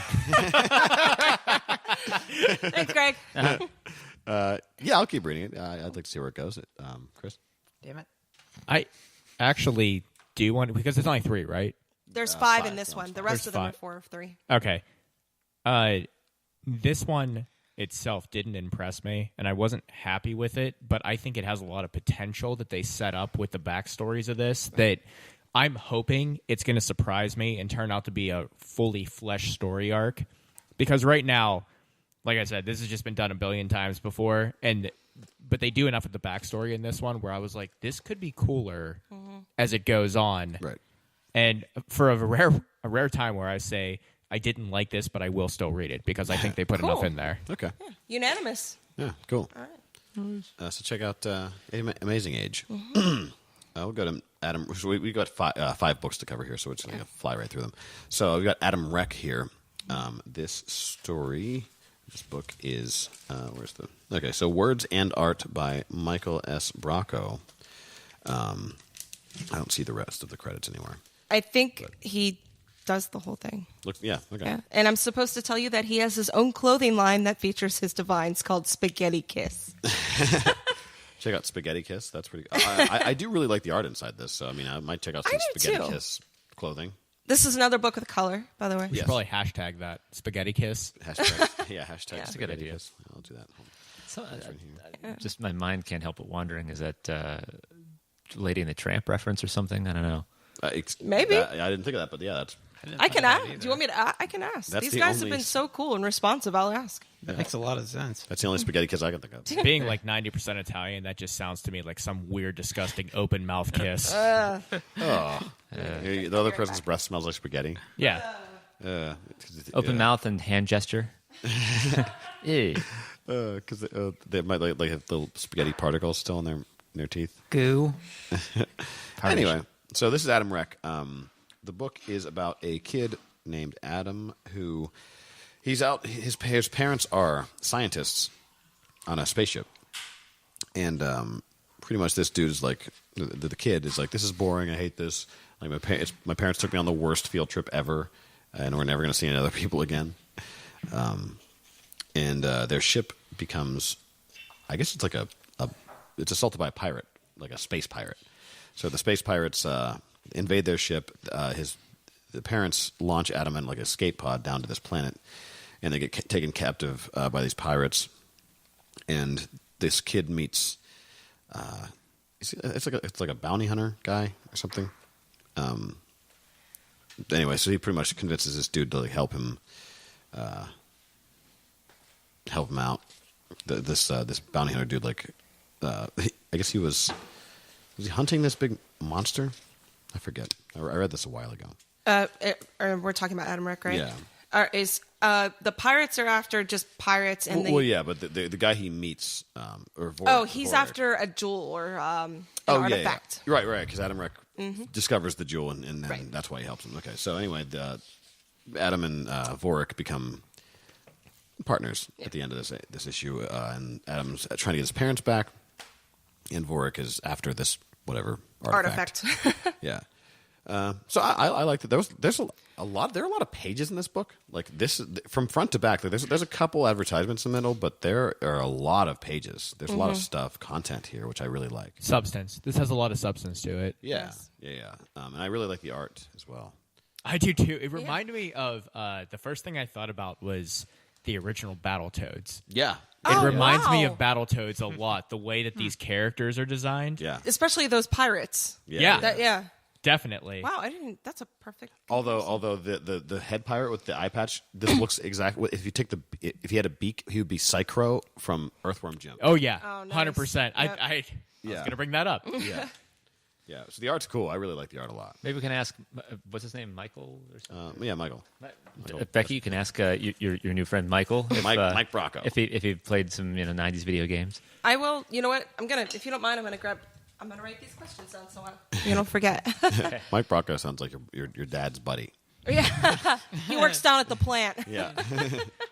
S2: Thanks, Greg.
S1: Yeah, I'll keep reading it. I'd like to see where it goes. Chris.
S6: Damn it.
S3: I actually do want to, because it's only 3, right?
S2: There's 5 in
S1: five.
S2: this
S1: No,
S2: one.
S1: it's
S2: The
S1: five.
S2: rest
S3: There's
S2: of them are
S3: 5.
S2: 4 of 3.
S3: Okay. This one itself didn't impress me, and I wasn't happy with it, but I think it has a lot of potential that they set up with the backstories of this that I'm hoping it's going to surprise me and turn out to be a fully fleshed story arc. Because right now, like I said, this has just been done a billion times before, but they do enough with the backstory in this one where I was like, this could be cooler as it goes on.
S1: Right.
S3: And for a rare time where I say I didn't like this, but I will still read it because I think they put
S2: Cool.
S3: enough in there.
S1: Okay.
S2: Unanimous.
S1: Yeah, cool.
S2: All right.
S1: So check out Amazing Age. We'll go to Adam. So we got 5 books to cover here, so we're just going to fly right through them. So we've got Adam Reck here. This book is, okay, so Words and Art by Michael S. Bracco. I don't see the rest of the credits anywhere.
S2: I think he does the whole thing.
S1: Yeah, okay.
S2: Yeah. And I'm supposed to tell you that he has his own clothing line that features his divines called Spaghetti Kiss.
S1: Check out Spaghetti Kiss. That's pretty. I do really like the art inside this. So I mean, I might check out some
S2: I do
S1: Spaghetti
S2: too.
S1: Kiss clothing.
S2: This is another book with color, by the way.
S3: We should probably hashtag that spaghetti kiss.
S1: Hashtag. Yeah. Hashtag.
S2: Yeah.
S5: That's a good
S1: Spaghetti
S5: idea.
S1: Kiss. I'll do that.
S5: So, just my mind can't help but wondering: is that Lady and the Tramp reference or something? I don't know.
S2: Maybe.
S1: I didn't think of that, but yeah, that's.
S2: I can ask. Do you want me to? I can ask.
S1: That's
S2: These
S1: the
S2: guys have
S1: only-
S2: been so cool and responsive. I'll ask.
S6: That makes a lot of sense.
S1: That's the only Spaghetti Kiss I can think of.
S3: Being like 90% Italian, that just sounds to me like some weird, disgusting open mouth kiss.
S1: The other person's breath smells like spaghetti.
S3: Yeah.
S5: Open mouth and hand gesture. Ew.
S1: Because they might like have little spaghetti particles still in their teeth.
S6: Goo.
S1: Anyway, so this is Adam Reck. The book is about a kid named Adam who he's out. His parents are scientists on a spaceship, and pretty much this dude is like the kid is like, this is boring. I hate this. Like my parents took me on the worst field trip ever, and we're never going to see any other people again. And their ship becomes, I guess it's like it's assaulted by a pirate, like a space pirate. So the space pirates invade their ship. The parents launch Adam in like an escape pod down to this planet, and they get taken captive by these pirates. And this kid meets, it's like a bounty hunter guy or something. Anyway, so he pretty much convinces this dude to like help him out. This bounty hunter dude, like, I guess he was he hunting this big monster? I forget. I read this a while ago.
S2: We're talking about Adam Reck, right?
S1: Yeah.
S2: The pirates are after just pirates, and
S1: Well, yeah, but the guy he meets, or Vorik,
S2: oh, he's
S1: Vorik.
S2: after a jewel or an
S1: Yeah,
S2: artifact.
S1: yeah. Right, because Adam Reck discovers the jewel, and then
S2: Right.
S1: that's why he helps him. Okay, so anyway, Adam and Vorik become partners at the end of this issue, and Adam's trying to get his parents back, and Vorik is after this whatever artifact. Yeah. So I like that. There's a lot. There are a lot of pages in this book. Like this, from front to back. Like there's a couple advertisements in the middle, but there are a lot of pages. There's a lot of content here, which I really like.
S3: Substance. This has a lot of substance to it.
S1: Yeah, yeah. And I really like the art as well.
S3: I do too. It reminded me of the first thing I thought about was the original Battletoads.
S1: Yeah.
S3: It reminds me
S2: wow.
S3: of Battletoads a lot, the way that these characters are designed.
S1: Yeah.
S2: Especially those pirates.
S3: Yeah.
S2: Yeah.
S3: Definitely.
S2: Wow, I didn't. That's a perfect.
S1: Although the head pirate with the eye patch, this looks exactly. If he had a beak, he would be Psychro from Earthworm Jim.
S3: Oh yeah,
S2: Oh, nice.
S3: 100%.
S2: Yep.
S3: I was gonna bring that up.
S1: Yeah. Yeah. So the art's cool. I really like the art a lot.
S5: Maybe we can ask, what's his name, Michael or something?
S1: Yeah, Michael.
S5: Becky, you can ask your new friend Michael. If,
S1: Mike Bracco.
S5: If he played some 90s video games.
S2: I will. You know what? If you don't mind, I'm gonna write these questions down so you don't forget.
S1: Mike Bracco sounds like your dad's buddy.
S2: Yeah, he works down at the plant.
S1: Yeah.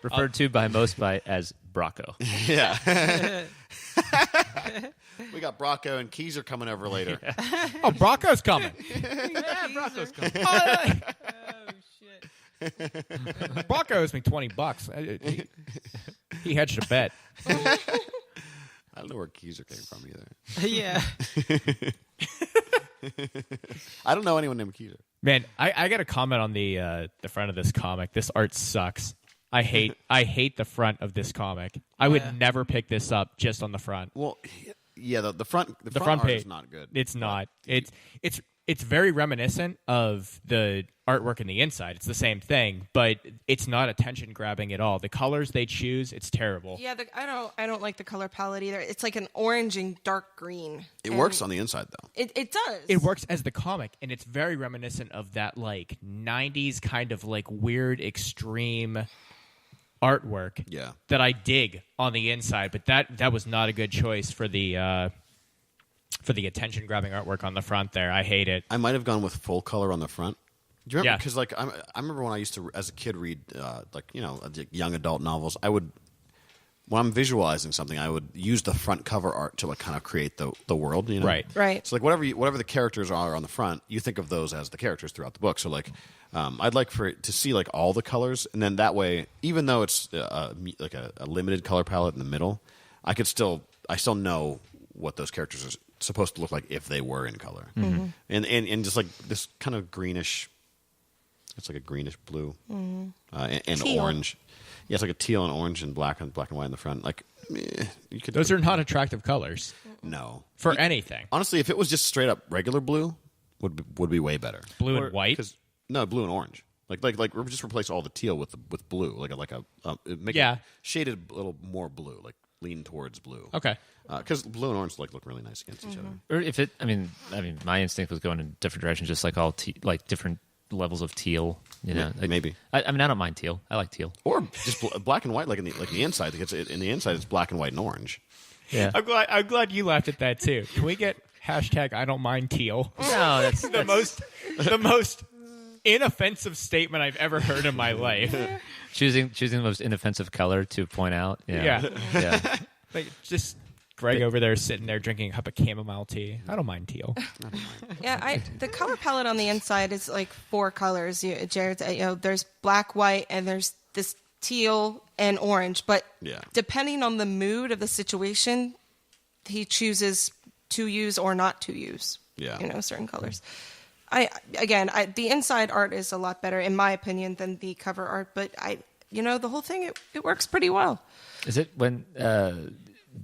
S5: Referred to by most as Bracco.
S1: Yeah. We got Bracco and Keezer coming over later.
S3: Oh, Brocco's coming.
S5: Yeah, Bracco's coming.
S3: Brocco owes me $20. He hedged a bet.
S1: I don't know where Keezer came from either.
S6: Yeah.
S1: I don't know anyone named Keezer.
S3: Man, I got a comment on the front of this comic. This art sucks. I hate the front of this comic. I would never pick this up just on the front.
S1: Well, yeah, the front
S3: The front
S1: art
S3: page
S1: is not good.
S3: It's not. It's very reminiscent of the artwork in the inside. It's the same thing, but it's not attention grabbing at all. The colors they choose, it's terrible.
S2: Yeah, I don't like the color palette either. It's like an orange and dark green.
S1: It works on the inside though.
S2: It does.
S3: It works as the comic, and it's very reminiscent of that like 90s kind of like weird extreme artwork.
S1: Yeah.
S3: That I dig on the inside, but that was not a good choice for the attention grabbing artwork on the front there. I hate it.
S1: I might have gone with full color on the front. Do you remember?
S3: Yeah.
S1: Because like I remember when I used to, as a kid, read young adult novels. I would, when I'm visualizing something, I would use the front cover art to like kind of create the world. You know?
S2: Right.
S1: So like whatever the characters are on the front, you think of those as the characters throughout the book. So like, I'd like for it to see like all the colors, and then that way, even though it's like a limited color palette in the middle, I still know what those characters are supposed to look like if they were in color. And just like this kind of greenish, it's like a greenish blue and
S2: Teal.
S1: orange. Yeah, it's like a teal and orange and black and white in the front. Like you could.
S3: Those are not attractive colors
S1: no
S3: for anything.
S1: Honestly, if it was just straight up regular blue, would be way better.
S3: Blue and white.
S1: No, blue and orange. Like just replace all the teal with blue, like a make
S3: Yeah.
S1: it shaded a little more blue, like lean towards blue.
S3: Okay.
S1: Because blue and orange look really nice against each other.
S5: Or if it, I mean, my instinct was going in different directions, just like all like different levels of teal. You know,
S1: Yeah,
S5: like,
S1: maybe.
S5: I don't mind teal. I like teal.
S1: Or just black and white, like the inside. In the inside, it's black and white and orange.
S5: Yeah.
S3: I'm glad you laughed at that too. Can we get hashtag I don't mind teal?
S5: No, that's
S3: the most inoffensive statement I've ever heard in my life.
S5: choosing the most inoffensive color to point out.
S3: Yeah.
S5: Yeah.
S3: Like just Greg over there sitting there drinking a cup of chamomile tea. I don't mind teal.
S2: Yeah, the color palette on the inside is like 4 colors. Jared, there's black, white, and there's this teal and orange. But depending on the mood of the situation, he chooses to use or not to use.
S1: Yeah.
S2: Certain colors. The inside art is a lot better in my opinion than the cover art. But the whole thing it works pretty well.
S5: Is it when?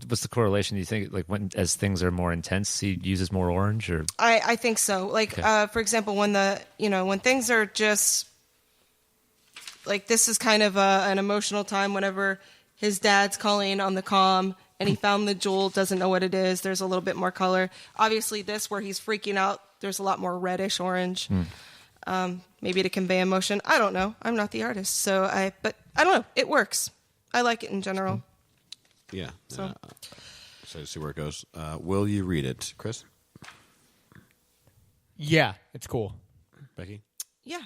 S5: What's the correlation? Do you think like as things are more intense, he uses more orange, or?
S2: I think so. Like for example, when things are just like this is kind of an emotional time. Whenever his dad's calling on the comm and he found the jewel, doesn't know what it is. There's a little bit more color. Obviously, this where he's freaking out, there's a lot more reddish orange. Maybe to convey emotion. I don't know. I'm not the artist, but I don't know. It works. I like it in general.
S1: Yeah. So to see where it goes. Will you read it, Chris?
S3: Yeah, it's cool.
S1: Becky?
S2: Yeah.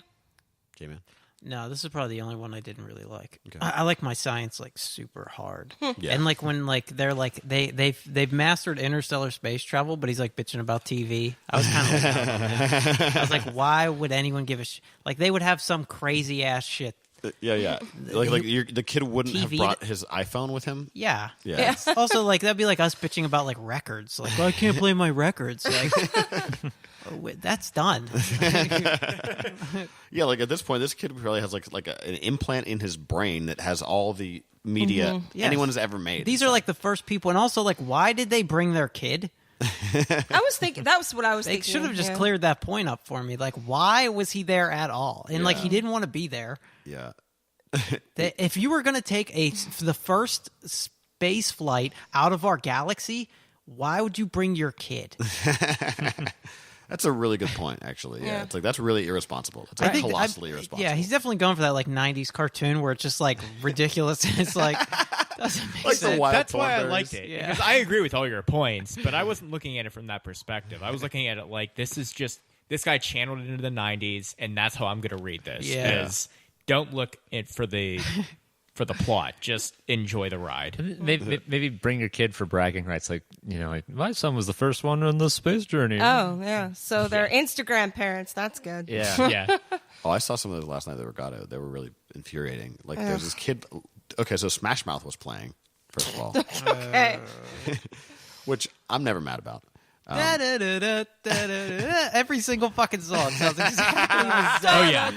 S1: J-Man?
S6: No, this is probably the only one I didn't really like.
S1: Okay.
S6: I like my science like super hard.
S1: Yeah.
S6: And like when like they're like they've mastered interstellar space travel, but he's like bitching about TV. I was kind of like, I was like, why would anyone give a like they would have some crazy ass shit.
S1: Yeah. Like the kid wouldn't have
S6: TV
S1: brought his iPhone with him.
S6: Yeah.
S1: Yeah.
S6: Also, like that'd be like us bitching about like records. Like, well, I can't play my records. Like, that's done.
S1: Yeah, like at this point, this kid probably has like an implant in his brain that has all the media
S6: Yes.
S1: anyone has ever made.
S6: These are like the first people, and also like, why did they bring their kid?
S2: I was thinking that was what I was
S6: They
S2: thinking.
S6: should have just cleared that point up for me. Like, why was he there at all? And like,
S1: Yeah.
S6: he didn't want to be there.
S1: Yeah.
S6: If you were going to take the first space flight out of our galaxy, why would you bring your kid?
S1: That's a really good point, actually. Yeah. It's like that's really irresponsible. It's
S6: I
S1: like
S6: think
S1: colossally irresponsible.
S6: Yeah, he's definitely going for that like '90s cartoon where it's just like ridiculous. And it's like doesn't make
S1: Like the
S6: sense.
S1: wild
S3: That's why I
S1: thornberries.
S3: liked it.
S6: Yeah.
S3: Because I agree with all your points, but I wasn't looking at it from that perspective. I was looking at it like this is just this guy channeled it into the 90s, and that's how I'm going to read this.
S6: Yeah.
S3: Is don't look for the plot. Just enjoy the ride.
S5: Maybe bring your kid for bragging rights. Like like my son was the first one on the space journey.
S2: Oh yeah, so they're Instagram parents. That's good.
S5: Yeah.
S3: Yeah.
S1: Oh, I saw some of those last night that they were really infuriating. Like there's this kid. Okay, so Smash Mouth was playing, first of all,
S2: Okay.
S1: which I'm never mad about.
S6: Every single fucking song sounds exactly the same.
S3: Oh yeah.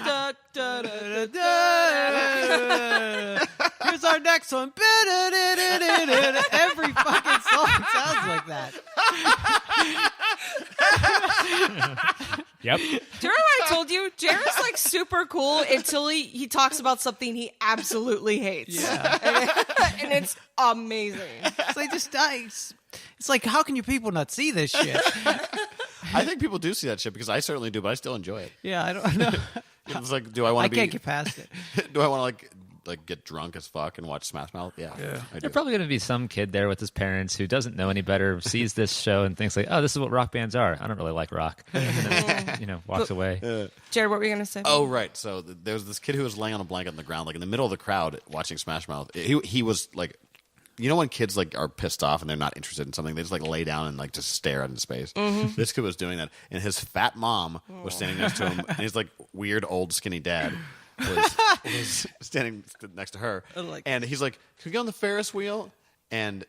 S6: Here's our next one. Every fucking song sounds like that.
S3: Yep.
S2: Do you remember I told you Jared's like super cool until he talks about something he absolutely hates. Yeah. And it's amazing.
S6: It's like it's like, how can you people not see this shit?
S1: I think people do see that shit because I certainly do, but I still enjoy it.
S6: Yeah, I don't know.
S1: It's like, do I want
S6: I
S1: to be?
S6: can't get past it.
S1: Do I want to like get drunk as fuck and watch Smash Mouth? Yeah. I do.
S5: There's probably going to be some kid there with his parents who doesn't know any better, sees this show and thinks like, "Oh, this is what rock bands are. I don't really like rock," and then, walks away.
S2: Jared, what were you gonna say?
S1: Oh, right. So there was this kid who was laying on a blanket on the ground, like in the middle of the crowd, watching Smash Mouth. He was like, when kids like are pissed off and they're not interested in something, they just like lay down and like just stare into space.
S2: Mm-hmm.
S1: This kid was doing that, and his fat mom was standing next to him, and his like weird old skinny dad was standing next to her, and he's like, "Can we get on the Ferris wheel?" And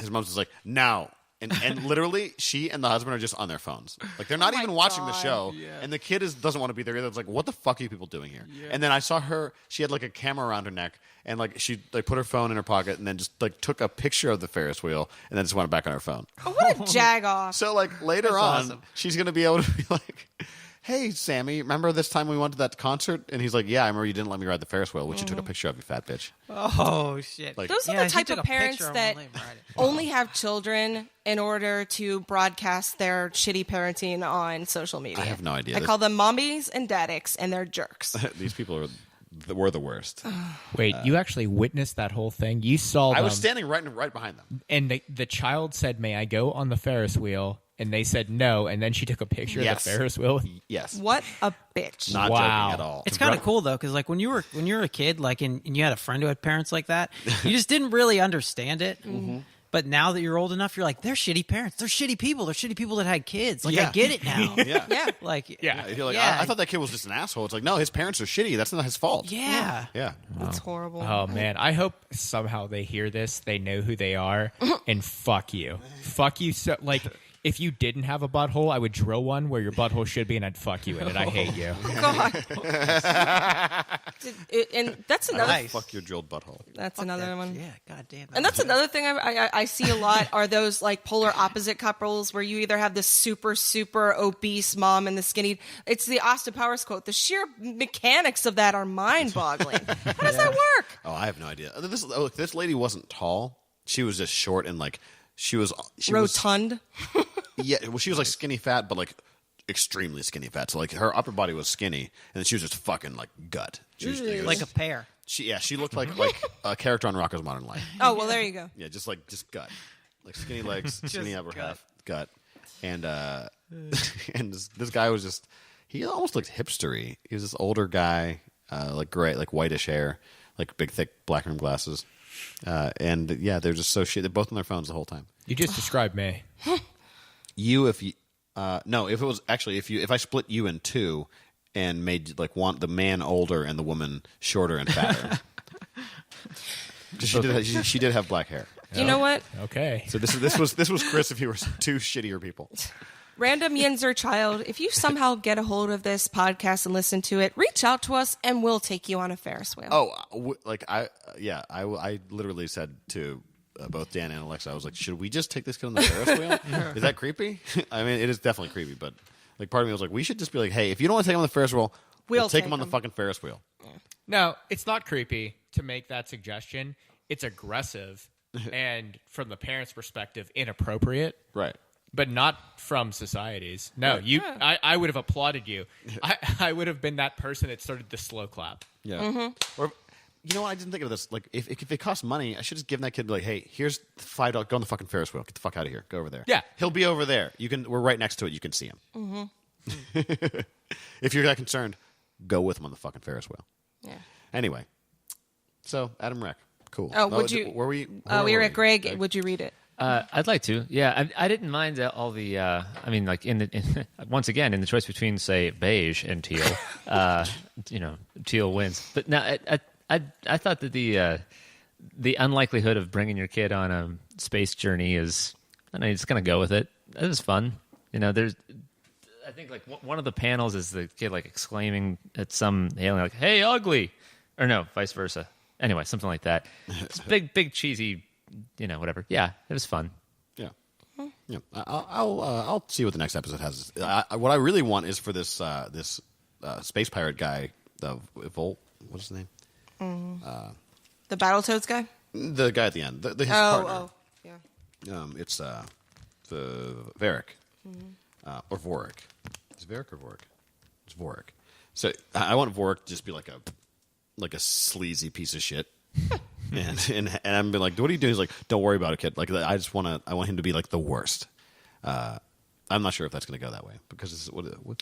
S1: his mom's just like, "No." And literally, she and the husband are just on their phones. Like, they're not
S2: Oh my
S1: even watching the
S2: God.
S1: show. And the kid doesn't want to be there either. It's like, what the fuck are you people doing here? And then I saw her, she had like a camera around her neck, and like she like put her phone in her pocket and then just like took a picture of the Ferris wheel and then just went back on her phone.
S2: Oh, what a jag off.
S1: So like later on, she's going to be able to be like, hey, Sammy, remember this time we went to that concert? And he's like, yeah, I remember you didn't let me ride the Ferris wheel, which you took a picture of, you fat bitch.
S6: Oh shit!
S1: Like,
S2: Those are
S6: Yeah,
S2: the
S6: he
S2: type
S6: took
S2: of
S6: a
S2: parents
S6: picture of
S2: that
S6: him, let him ride it.
S2: only have children in order to broadcast their shitty parenting on social media.
S1: I have no idea.
S2: I call them mommies and daddies, and they're jerks.
S1: These people were the worst.
S3: Wait, you actually witnessed that whole thing? You saw them,
S1: I was standing right behind them.
S3: and the child said, "May I go on the Ferris wheel?" And they said no, and then she took a picture of
S1: Yes.
S3: the Ferris wheel.
S1: Yes.
S2: What a bitch.
S1: Not
S3: Wow.
S1: joking at all.
S6: It's kind of cool though, because like when you were a kid, like and you had a friend who had parents like that, you just didn't really understand it. But now that you're old enough, you're like, they're shitty parents. They're shitty people. They're shitty people that had kids. Like
S1: Yeah.
S6: I get it now.
S1: Yeah.
S2: Yeah.
S6: Like
S3: Yeah.
S1: You're like,
S6: Yeah.
S1: I thought that kid was just an asshole. It's like, no, his parents are shitty. That's not his fault.
S6: yeah.
S1: Yeah.
S2: That's horrible.
S3: Oh man, I hope somehow they hear this, they know who they are, and fuck you. Fuck you so like if you didn't have a butthole, I would drill one where your butthole should be and I'd fuck you in it. I hate you.
S2: God. And that's another.
S6: Nice.
S1: Fuck your drilled butthole.
S2: That's another one.
S6: Yeah, goddamn.
S2: And that's another thing I see a lot are those like polar opposite couples where you either have this super, super obese mom and the skinny. It's the Austin Powers quote. The sheer mechanics of that are mind boggling. How does that work?
S1: Oh, I have no idea. This lady wasn't tall. She was just short and like she was
S2: Rotund.
S1: Yeah, well, she was like skinny fat, but like extremely skinny fat. So like her upper body was skinny, and then she was just fucking like gut. She was,
S6: like a pear.
S1: she looked like a character on Rocko's Modern Life.
S2: Oh, well, there you go.
S1: Yeah, just gut, like skinny legs, skinny upper half, gut, and and this guy was just he almost looked hipstery. He was this older guy, like gray, like whitish hair, like big thick black rimmed glasses, and yeah, they're just so shit. They're both on their phones the whole time.
S3: You just described me.
S1: If I split you in two and made like the man older and the woman shorter and fatter. she did have black hair.
S2: You know what?
S3: Okay.
S1: So this was Chris if he were two shittier people.
S2: Random Yinzer child, if you somehow get a hold of this podcast and listen to it, reach out to us and we'll take you on a Ferris wheel.
S1: Oh, I literally said to both Dan and Alexa, I was like, should we just take this kid on the Ferris wheel? Is that creepy? I mean, it is definitely creepy, but like part of me was like, we should just be like, hey, if you don't want to take him on the Ferris wheel, we'll take him on the fucking Ferris wheel.
S3: No, it's not creepy to make that suggestion. It's aggressive and from the parents' perspective, inappropriate.
S1: Right.
S3: But not from society's. No, I would have applauded you. I would have been that person that started the slow clap.
S1: Yeah.
S2: Mm-hmm.
S1: Or, you know what? I didn't think of this. Like, if it costs money, I should just give that kid like, hey, here's $5. Go on the fucking Ferris wheel. Get the fuck out of here. Go over there.
S3: Yeah.
S1: He'll be over there. We're right next to it. You can see him. Mm-hmm. If you're that concerned, go with him on the fucking Ferris wheel.
S2: Yeah.
S1: Anyway, so Adam Reck, cool.
S2: Oh, would you?
S1: Were we?
S2: We were at Greg. Would you read it?
S5: I'd like to. Yeah, I didn't mind all the. I mean, like once again in the choice between say beige and teal, teal wins. But now I thought that the unlikelihood of bringing your kid on a space journey is, I don't know, just gonna go with it. It was fun. I think like one of the panels is the kid like exclaiming at some alien like, "Hey, ugly," or no, vice versa. Anyway, something like that. It's big cheesy. Whatever. Yeah, it was fun.
S1: Yeah, yeah. I'll see what the next episode has. What I really want is for this space pirate guy, Volt. What's his name?
S2: The Battletoads guy.
S1: The guy at the end. His partner.
S2: Yeah.
S1: It's the Varric, or Vorik. Is it Varric or Vorik? It's Vorik. So I want Vorik to just be like a sleazy piece of shit. and I'm been like, what are you doing? He's like, don't worry about it, kid. Like, I want him to be like the worst. I'm not sure if that's going to go that way because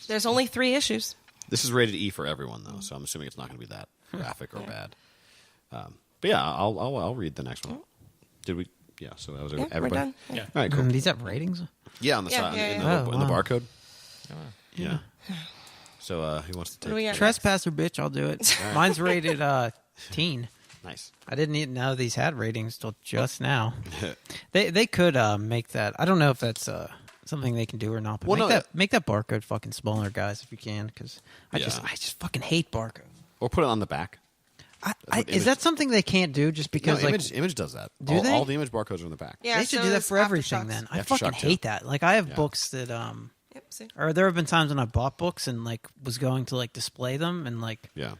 S2: There's only 3 issues.
S1: This is rated E for everyone though, so I'm assuming it's not going to be that graphic or bad. But yeah, I'll read the next one. Did we? Yeah. So that was everybody.
S2: We're done.
S3: Yeah.
S1: All right. Cool.
S6: These have ratings.
S1: Yeah, on the
S2: Yeah,
S1: side,
S2: yeah,
S1: in
S2: yeah.
S1: the barcode. Yeah. So who wants to
S2: What do we
S1: take?
S2: got?
S6: Trespasser, bitch. I'll do it. Mine's rated teen.
S1: Nice.
S6: I didn't even know these had ratings till just now. They could make that. I don't know if that's something they can do or not. But make that barcode fucking smaller, guys, if you can, because I just fucking hate barcode.
S1: Or put it on the back.
S6: Is that something they can't do just because
S1: Image does that?
S6: Do they?
S1: All the Image barcodes are in the back.
S2: Yeah,
S6: they should
S2: so
S6: do that
S2: is
S6: for everything.
S2: Aftershocks.
S6: Then I
S1: Aftershock,
S6: fucking
S1: too.
S6: hate that. Like I have books that
S2: Yep, see.
S6: or there have been times when I bought books and like was going to like display them and like
S1: Yeah.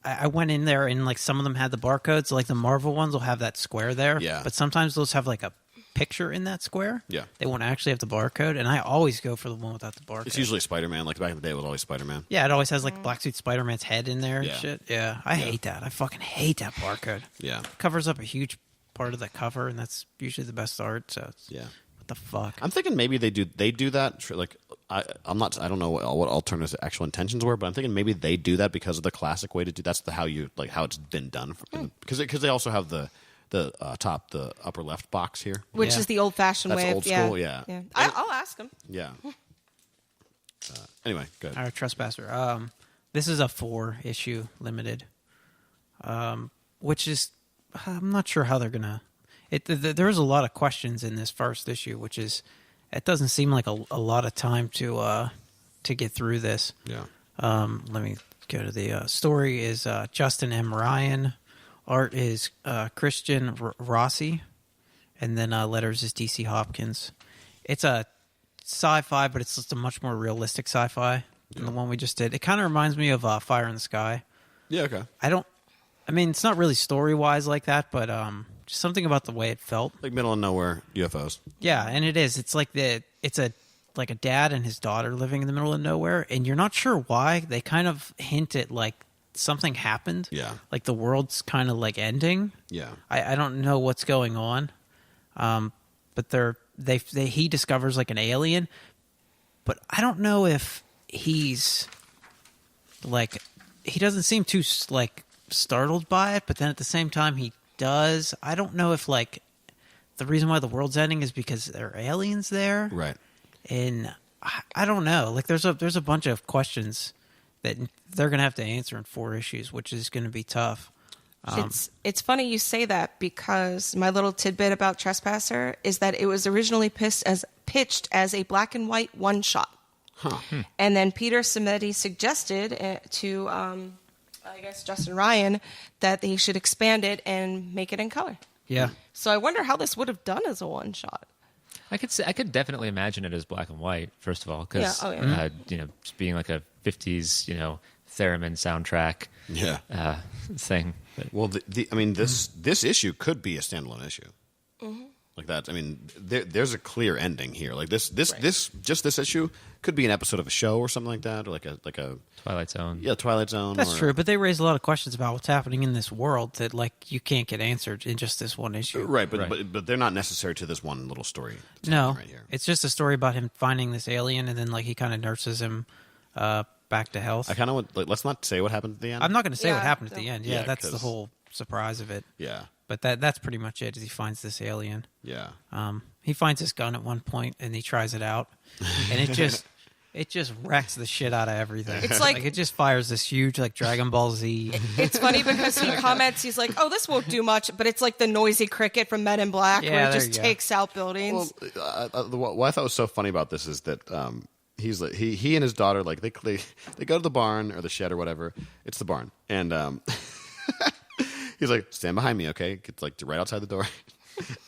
S6: I went in there and like some of them had the barcodes. Like the Marvel ones will have that square there.
S1: Yeah.
S6: But sometimes those have like a picture in that square.
S1: Yeah.
S6: They won't actually have the barcode, and I always go for the one without the barcode.
S1: It's usually Spider-Man. Like back in the day, it was always Spider-Man.
S6: Yeah, it always has like Black Suit Spider-Man's head in there and
S1: Yeah.
S6: shit. Yeah, I hate that. I fucking hate that barcode.
S1: Yeah.
S6: Covers up a huge part of the cover, and that's usually the best art. So it's,
S1: Yeah.
S6: what the fuck?
S1: I'm thinking maybe they do that. Like I don't know what Alterna's actual intentions were, but I'm thinking maybe they do that because of the classic way to do. That's how it's been done. Because they also have the upper left box here.
S2: Which
S6: Yeah.
S2: is the old-fashioned
S1: That's
S2: way.
S1: old school, yeah.
S2: I'll ask him.
S1: Yeah. Anyway, good.
S6: All right, Trespasser. This is a 4-issue limited, which is I'm not sure how they're gonna. There's a lot of questions in this first issue, which is it doesn't seem like a lot of time to get through this.
S1: Yeah.
S6: Let me go to the story. Is Justin M. Ryan, art is Christian Rossi, and then letters is DC Hopkins. It's a sci-fi, but it's just a much more realistic sci-fi than the one we just did. It kind of reminds me of Fire in the Sky.
S1: Yeah. Okay.
S6: I mean, it's not really story-wise like that, but just something about the way it felt.
S1: Like middle of nowhere UFOs.
S6: Yeah, and it is. It's like a dad and his daughter living in the middle of nowhere, and you're not sure why. They kind of hint at like something happened.
S1: Yeah.
S6: Like the world's kind of like ending.
S1: Yeah.
S6: I don't know what's going on. But he discovers like an alien, but I don't know if he's like he doesn't seem too like startled by it, but then at the same time he does. I don't know if like the reason why the world's ending is because there are aliens there,
S1: Right.
S6: and I don't know. Like there's a bunch of questions that they're gonna have to answer in 4 issues, which is gonna be tough.
S2: It's funny you say that because my little tidbit about Trespasser is that it was originally pitched as a black and white one shot, and then Peter Simeti suggested to I guess Justin Ryan that they should expand it and make it in color.
S6: Yeah.
S2: So I wonder how this would have done as a one shot.
S5: I could definitely imagine it as black and white. First of all, because
S2: Yeah.
S5: just being like a '50s theremin soundtrack
S1: Yeah.
S5: thing.
S1: Well, this issue could be a standalone issue. Like that. I mean, there's a clear ending here. Like this issue could be an episode of a show or something like that, or like a
S5: Twilight Zone.
S1: Yeah, Twilight Zone.
S6: That's true, but they raise a lot of questions about what's happening in this world that like you can't get answered in just this one issue.
S1: Right, but they're not necessary to this one little story.
S6: No,
S1: right here.
S6: it's just a story about him finding this alien, and then like he kind of nurses him back to health.
S1: I kind of want. Like, let's not say what happened at the end.
S6: I'm not going to say what
S2: Yeah,
S6: happened at the end. Yeah,
S1: Yeah,
S6: that's the
S1: 'cause-
S6: whole surprise of it.
S1: Yeah,
S6: But that's pretty much it. Is he finds this alien.
S1: yeah.
S6: He finds his gun at one point, and he tries it out, and it just wrecks the shit out of everything.
S2: It's like-
S6: it just fires this huge like Dragon Ball Z.
S2: It's funny because he comments, he's like, "Oh, this won't do much," but it's like the noisy cricket from Men in Black,
S6: Yeah,
S2: where it
S6: there
S2: just
S6: you go.
S2: takes out buildings.
S1: What I thought was so funny about this is that he's like he and his daughter like they go to the barn or the shed or whatever. It's the barn, and he's like, "Stand behind me, okay?" It's like right outside the door.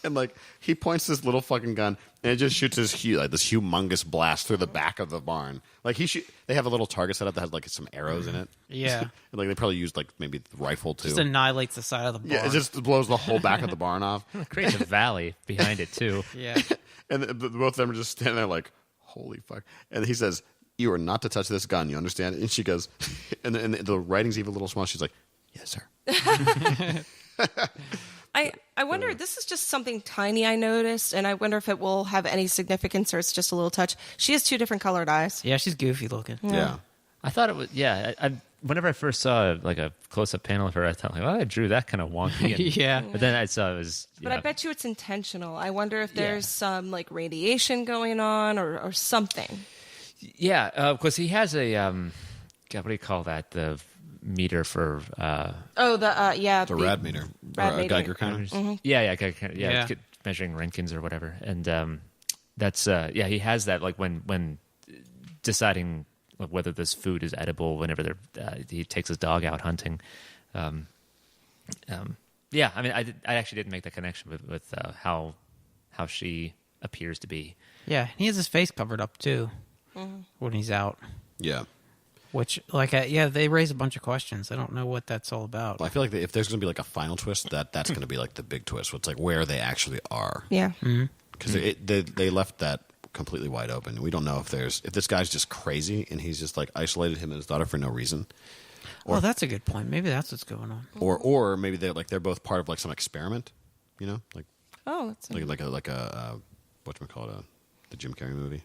S1: And like he points this little fucking gun, and it just shoots this humongous blast through the back of the barn. Like they have a little target set up that has like some arrows in it.
S6: Yeah.
S1: And, like they probably used like maybe the rifle too.
S6: Just annihilates the side of the barn.
S1: Yeah, it just blows the whole back of the barn off.
S5: Creates a valley behind it too.
S6: yeah.
S1: And both of them are just standing there like, holy fuck. And he says, "You are not to touch this gun, you understand?" And she goes, and the writing's even a little small. She's like, "Yes, sir."
S2: I wonder, this is just something tiny I noticed, and I wonder if it will have any significance or it's just a little touch. She has 2 different colored eyes.
S6: Yeah, she's goofy looking.
S1: Yeah.
S5: I thought it was whenever I first saw like a close-up panel of her, I thought like, "Oh, I drew that kind of wonky." And,
S6: Yeah.
S5: But then I saw it was.
S2: But I bet you it's intentional. I wonder if there's some like radiation going on or something.
S5: Yeah, because he has a what do you call that? The meter for
S1: The rad meter.
S2: Rad
S1: or a
S2: meter.
S1: Geiger counter.
S5: yeah,
S6: Yeah.
S5: measuring Roentgens or whatever, and that's he has that like when deciding whether this food is edible whenever he takes his dog out hunting. Yeah, I mean, I actually didn't make that connection with how she appears to be.
S6: Yeah, he has his face covered up too when he's out.
S1: Yeah.
S6: Which, they raise a bunch of questions. I don't know what that's all about.
S1: Well, I feel like if there's going to be like a final twist, that's going to be like the big twist. It's like where they actually are.
S2: Yeah.
S1: Because they left that completely wide open. We don't know if this guy's just crazy and he's just like isolated him and his daughter for no reason.
S6: Well, that's a good point. Maybe that's what's going on.
S1: Or maybe they're both part of like some experiment, like
S2: Oh, that's
S1: like a whatchamacallit, the Jim Carrey movie,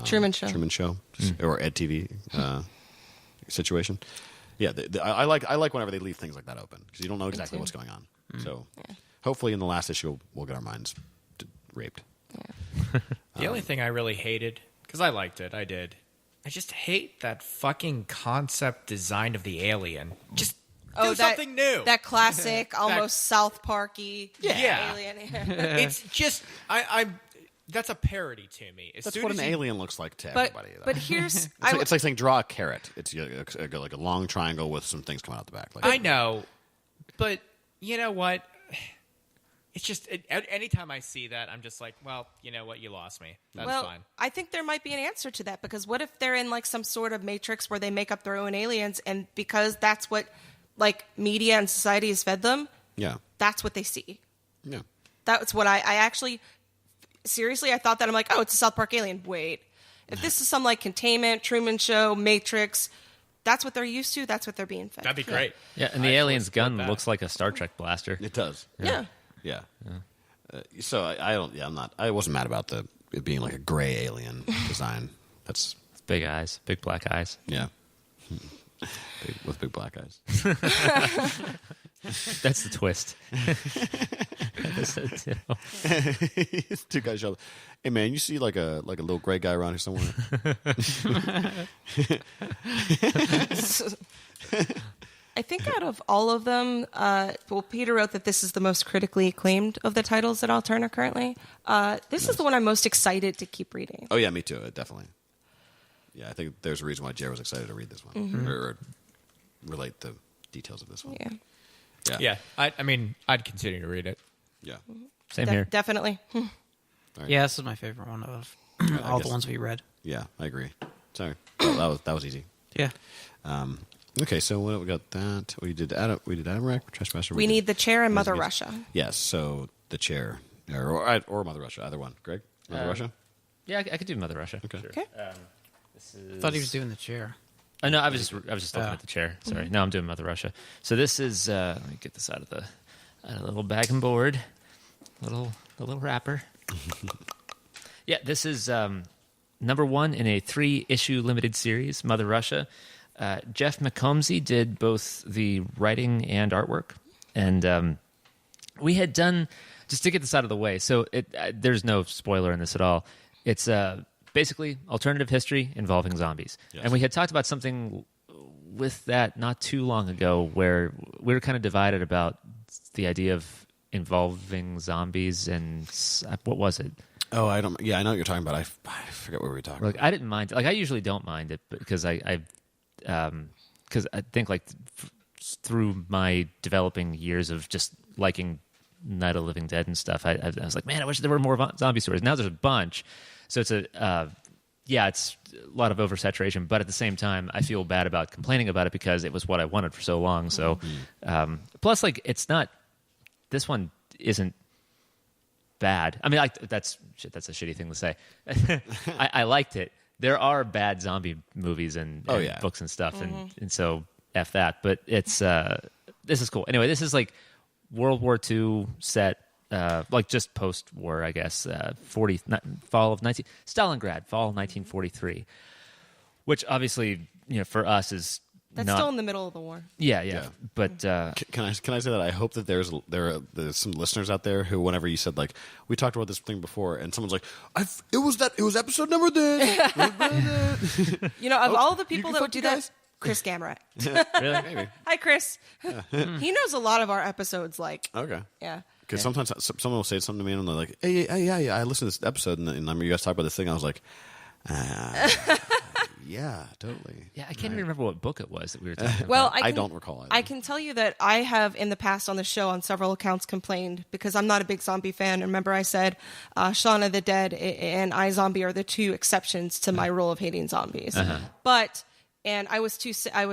S2: Truman Show.
S1: Truman Show, or Ed TV situation. Yeah, I like whenever they leave things like that open because you don't know exactly what's going on. So hopefully in the last issue we'll get our minds raped.
S2: Yeah.
S3: The only thing I really hated, because I liked it, I did. I just hate that fucking concept design of the alien. Just do something new.
S2: That classic, almost South Parky alien.
S3: It's just that's a parody to me.
S1: That's what an alien looks like to
S2: But
S1: everybody. Though.
S2: but here's
S1: it's like saying draw a carrot. It's like a long triangle with some things coming out the back. Like,
S3: I know, but you know what? It's just anytime I see that, I'm just like, well, you know what? You lost me. That's fine.
S2: I think there might be an answer to that because what if they're in like some sort of matrix where they make up their own aliens, and because that's what like media and society has fed them, that's what they see.
S1: Yeah,
S2: That's what I actually seriously I thought that I'm like, oh, it's a South Park alien. Wait, if this is some like Containment, Truman Show, Matrix, that's what they're used to. That's what they're being fed.
S3: That'd be great.
S5: Yeah, and the alien's gun looks like a Star Trek blaster.
S1: it does.
S2: Yeah.
S1: Yeah. So I don't. Yeah, I'm not. I wasn't mad about it being like a gray alien design. That's
S5: Big eyes, big black eyes.
S1: yeah. With big black eyes.
S5: That's the twist. Episode 2.
S1: Two guys show up. Hey man, you see like a little gray guy around here somewhere?
S2: I think out of all of them, Peter wrote that this is the most critically acclaimed of the titles at Alterna currently. This is the one I'm most excited to keep reading.
S1: Oh yeah, me too. Definitely. Yeah, I think there's a reason why Jared was excited to read this one or relate the details of this one.
S2: Yeah.
S3: Yeah, I mean, I'd continue to read it.
S1: Yeah.
S5: Same here.
S2: Definitely.
S1: Right.
S6: Yeah, this is my favorite one of all the ones we read.
S1: Yeah, I agree. Sorry, that was easy.
S6: Yeah.
S1: Okay, so what we got that we did Adam Rack, Trespasser.
S2: We need the chair and Mother
S1: Resignates.
S2: Russia.
S1: Yes, so the chair or Mother Russia, either one. Greg, Mother Russia.
S5: Yeah, I could do Mother Russia.
S1: Okay.
S2: Okay.
S5: This is...
S6: I thought he was doing the chair.
S5: Oh, no, I was just looking at the chair. Sorry. No, I'm doing Mother Russia. So this is let me get this out of the little bag and board. The little wrapper. Yeah, this is number 1 in a 3-issue limited series, Mother Russia. Jeff McComsey did both the writing and artwork. And we had done, just to get this out of the way, so there's no spoiler in this at all. It's basically alternative history involving zombies.
S1: Yes.
S5: And we had talked about something with that not too long ago where we were kind of divided about the idea of involving zombies and what was it?
S1: Oh, I don't. Yeah, I know what you're talking about. I forget what we were talking
S5: Like
S1: about.
S5: I didn't mind. Like I usually don't mind it because I think like through my developing years of just liking Night of the Living Dead and stuff, I was like, man, I wish there were more zombie stories. Now there's a bunch, so it's it's a lot of oversaturation. But at the same time, I feel bad about complaining about it because it was what I wanted for so long. So plus, like, it's not. This one isn't bad. I mean, that's a shitty thing to say. I liked it. There are bad zombie movies and books and stuff, and so F that. But it's this is cool. Anyway, this is like World War II set, like just post-war, I guess. Fall of Stalingrad, fall of 1943, which obviously, for us is
S2: That's
S5: not,
S2: still in the middle of the war.
S5: Yeah. But
S1: Can I say that I hope that there's some listeners out there who, whenever you said like we talked about this thing before, and someone's like, it was episode number this.
S2: Of all the people that would do that, Chris Gamrat.
S5: Really?
S1: Maybe.
S2: Hi, Chris. He knows a lot of our episodes. Like,
S1: Okay.
S2: yeah.
S1: Because sometimes someone will say something to me and they're like, "Hey, yeah, I listened to this episode and I remember you guys talk about this thing." I was like, "Yeah, totally."
S5: Yeah, I can't even remember what book it was that we were talking about.
S2: Well,
S1: I don't recall either.
S2: I can tell you that I have in the past on the show on several accounts complained because I'm not a big zombie fan. And remember, I said Shaun of the Dead and iZombie are the two exceptions to my rule of hating zombies. But and I was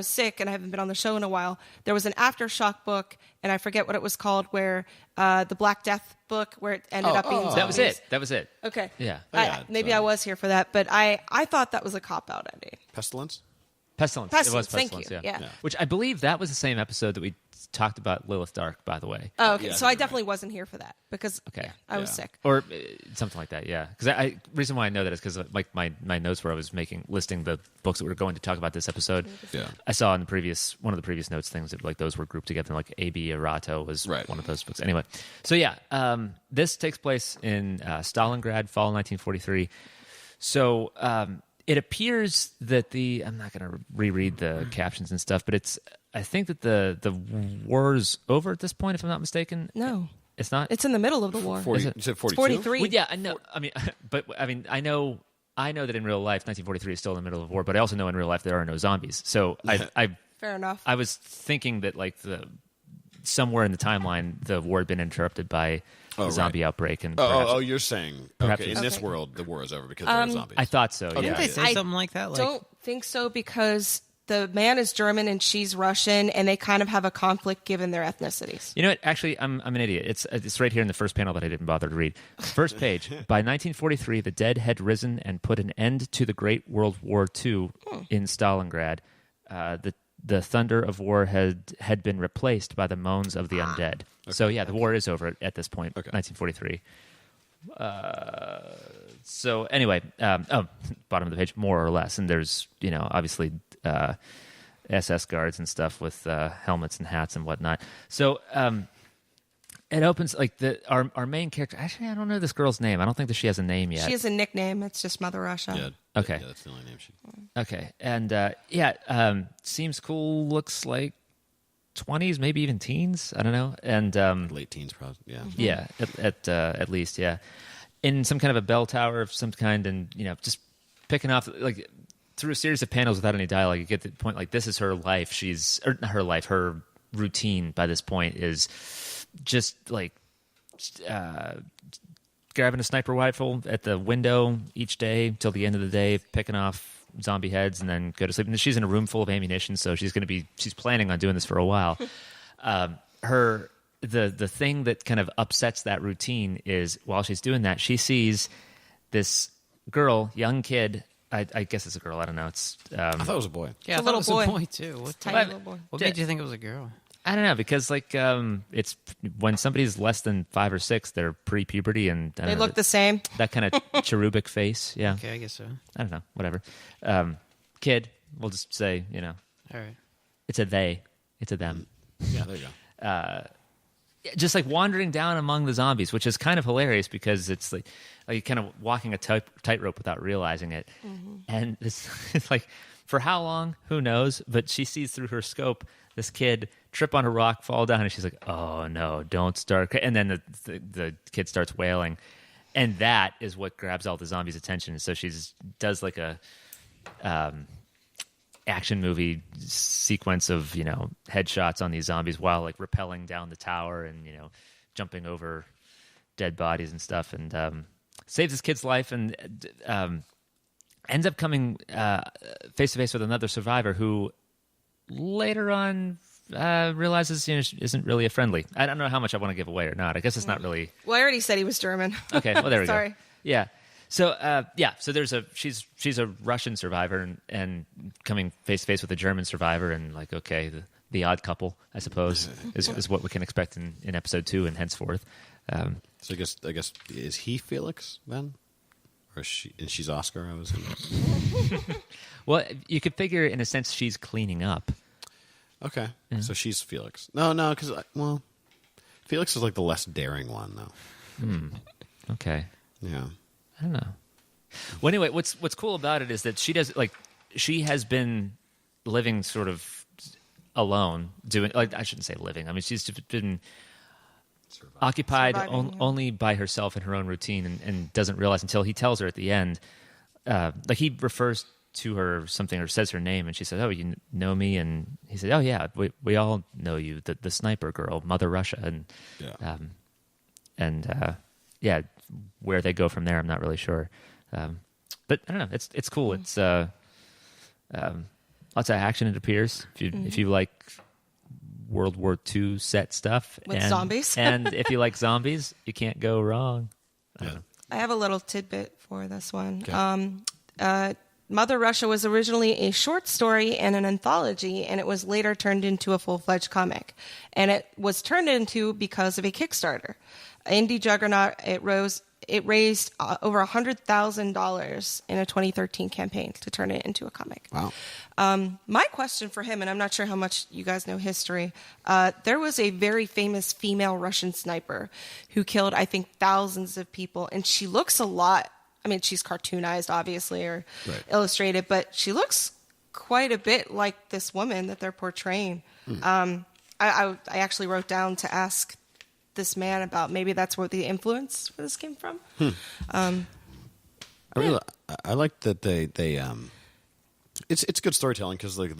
S2: sick and I haven't been on the show in a while. There was an Aftershock book, and I forget what it was called, where the Black Death book, where it ended up being zombies.
S5: That was it.
S2: Okay.
S5: Yeah.
S2: Maybe I was here for that, but I thought that was a cop-out ending.
S1: Pestilence?
S5: Pestilence. It was
S2: Thank
S5: Pestilence,
S2: you.
S5: yeah.
S2: Yeah.
S5: Which I believe that was the same episode that we talked about Lilith Dark, by the way.
S2: Oh, okay.
S1: Yeah,
S2: So I definitely wasn't here for that because I was sick.
S5: Or something like that, yeah. Because reason why I know that is because like my notes where I was listing the books that we were going to talk about this episode.
S1: Yeah.
S5: I saw in one of the previous notes things that like those were grouped together. Like A.B. Arato was one of those books. Anyway, so yeah, this takes place in Stalingrad, fall 1943. So it appears that I'm not going to reread the captions and stuff, but I think that the war's over at this point, if I'm not mistaken.
S2: No.
S5: It's not?
S2: It's in the middle of the war.
S1: 40,
S5: Is it?
S1: you said 42?
S2: 43.
S5: Well, yeah, I know. I mean, I know that in real life, 1943 is still in the middle of war, but I also know in real life there are no zombies. So
S2: Fair enough.
S5: I was thinking that like somewhere in the timeline, the war had been interrupted by a zombie outbreak, and perhaps,
S1: you're saying
S5: perhaps
S1: in
S5: it's-
S1: this world the war is over because there are zombies.
S5: I thought so.
S1: Okay.
S5: Yeah.
S6: Didn't they say something like that? Like,
S2: don't think so because the man is German and she's Russian, and they kind of have a conflict given their ethnicities.
S5: You know what? Actually, I'm an idiot. It's right here in the first panel that I didn't bother to read. First page. By 1943, the dead had risen and put an end to the Great World War II in Stalingrad. The thunder of war had been replaced by the moans of the undead. So yeah, the war is over at this point, 1943. So anyway, bottom of the page, more or less, and there's obviously SS guards and stuff with helmets and hats and whatnot. So it opens like our main character. Actually, I don't know this girl's name. I don't think that she has a name yet.
S2: She has a nickname. It's just Mother Russia.
S1: Yeah.
S5: Okay.
S1: Yeah, that's the only name she.
S5: Okay, and seems cool. Looks like 20s, maybe even teens. I don't know. And
S1: Late teens, probably. Yeah.
S5: yeah, at least, yeah, in some kind of a bell tower of some kind, and just picking off like through a series of panels without any dialogue, you get the point. Like this is her life. Not her life. Her routine by this point is just like grabbing a sniper rifle at the window each day till the end of the day, picking off zombie heads, and then go to sleep. And she's in a room full of ammunition, so she's planning on doing this for a while. The thing that kind of upsets that routine is while she's doing that, she sees this girl, young kid. I guess it's a girl. I don't know. It's
S1: I thought it was a boy.
S6: yeah,
S2: It's a
S6: I thought
S2: little
S6: it was
S2: boy.
S6: a boy too.
S2: Tiny little boy.
S6: What made you think it was a girl?
S5: I don't know, because like it's when somebody's less than 5 or 6, they're pre-puberty, and I don't
S2: They
S5: know,
S2: look the same.
S5: that kind of cherubic face. Yeah,
S6: Okay, I guess so.
S5: I don't know. Whatever. Kid. We'll just say
S6: All right.
S5: it's a they. It's a them.
S1: Yeah, there you go.
S5: Just like wandering down among the zombies, which is kind of hilarious because it's like kind of walking a tightrope without realizing it. And it's like, for how long? Who knows? But she sees through her scope this kid trip on a rock, fall down, and she's like, "Oh no, don't start!" And then the kid starts wailing, and that is what grabs all the zombies' attention. So she does like a action movie sequence of headshots on these zombies while like rappelling down the tower and jumping over dead bodies and stuff, and saves this kid's life, and ends up coming face to face with another survivor who later on realizes isn't really a friendly. I don't know how much I want to give away or not. I guess it's not really.
S2: Well, I already said he was German.
S5: Okay, well there we go.
S2: Sorry.
S5: Yeah. So so there's she's a Russian survivor and coming face to face with a German survivor, and like the odd couple, I suppose, is what we can expect in episode 2 and henceforth.
S1: So I guess is he Felix then, or is she? And she's Oscar. I was.
S5: Well, you could figure in a sense she's cleaning up.
S1: Okay, so she's Felix. No, because Felix is like the less daring one, though.
S5: Okay.
S1: Yeah.
S5: I don't know. Well, anyway, what's cool about it is that she has been living sort of alone, doing, like, I shouldn't say living. I mean, she's been occupied only by herself and her own routine, and doesn't realize until he tells her at the end. Like, he refers to her something or says her name, and she says, "Oh, you know me?" And he said, "Oh yeah, we all know you, the sniper girl, Mother Russia." And yeah, where they go from there, I'm not really sure. But I don't know. It's cool. It's lots of action. It appears if you like World War II set stuff
S2: With zombies.
S5: and if you like zombies, you can't go wrong.
S2: I have a little tidbit for this one.
S1: Okay.
S2: Mother Russia was originally a short story and an anthology, and it was later turned into a full-fledged comic. And it was turned into because of a Kickstarter. Indie Juggernaut, it raised over $100,000 in a 2013 campaign to turn it into a comic.
S1: Wow.
S2: My question for him, and I'm not sure how much you guys know history, there was a very famous female Russian sniper who killed, I think, thousands of people, and she looks a lot. I mean, she's cartoonized, obviously, or illustrated, but she looks quite a bit like this woman that they're portraying. I actually wrote down to ask this man about maybe that's where the influence for this came from.
S1: I like that they it's good storytelling, because like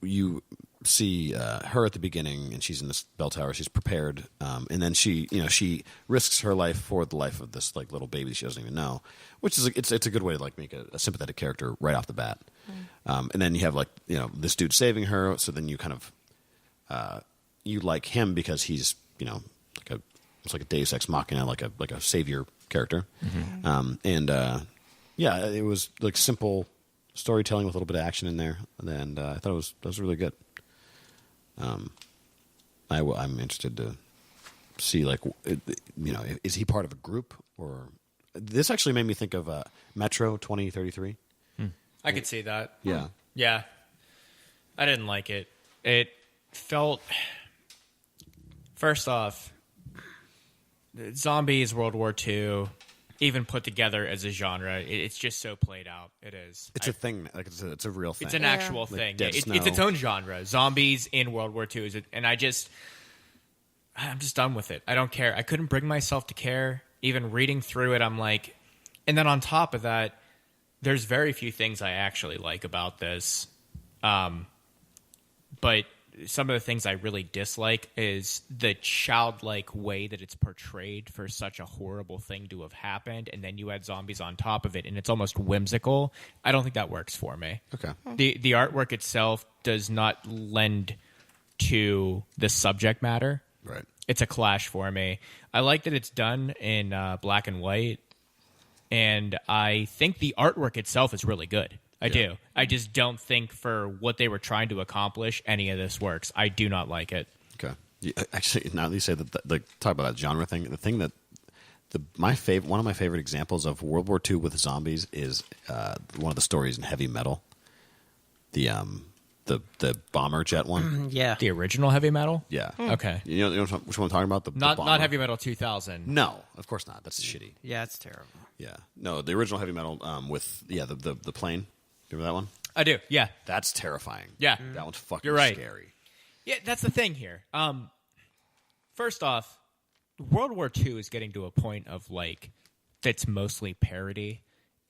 S1: you see her at the beginning, and she's in this bell tower, she's prepared, and then she risks her life for the life of this like little baby she doesn't even know, which is it's a good way to like make a sympathetic character right off the bat. And then you have like this dude saving her, so then you kind of you like him because he's it's like a Deus Ex Machina, like a savior character. Yeah, it was like simple storytelling with a little bit of action in there, and I thought it was really good. I'm interested to see, like, is he part of a group, or this actually made me think of Metro 2033.
S3: I could see that.
S1: Yeah.
S3: Yeah. I didn't like it. It felt, first off, zombies, World War II, even put together as a genre, it's just so played out. It is.
S1: It's a thing. Like it's a real thing.
S3: It's an actual thing.
S1: Dead
S3: It's
S1: Snow.
S3: its own genre. Zombies in World War II. And I'm just done with it. I don't care. I couldn't bring myself to care. Even reading through it, I'm like... And then on top of that, there's very few things I actually like about this. But some of the things I really dislike is the childlike way that it's portrayed for such a horrible thing to have happened, and then you add zombies on top of it, and it's almost whimsical. I don't think that works for me.
S1: Okay.
S3: The artwork itself does not lend to the subject matter.
S1: Right.
S3: It's a clash for me. I like that it's done in black and white, and I think the artwork itself is really good. I do. I just don't think for what they were trying to accomplish, any of this works. I do not like it.
S1: Okay. Yeah, actually, now that you say that, like, talk about that genre thing, the thing that one of my favorite examples of World War II with zombies is one of the stories in Heavy Metal, the bomber jet one.
S6: Yeah.
S3: The original Heavy Metal?
S1: Yeah.
S3: Okay.
S1: You know which one I'm talking about? The bomber.
S3: Not Heavy Metal 2000.
S1: No, of course not. That's shitty.
S6: Yeah, it's terrible.
S1: Yeah. No, the original Heavy Metal with the plane. Remember that one?
S3: I do, yeah.
S1: That's terrifying.
S3: Yeah.
S1: That one's fucking
S3: You're right.
S1: scary.
S3: Yeah, that's the thing here. First off, World War II is getting to a point of, like, that's mostly parody,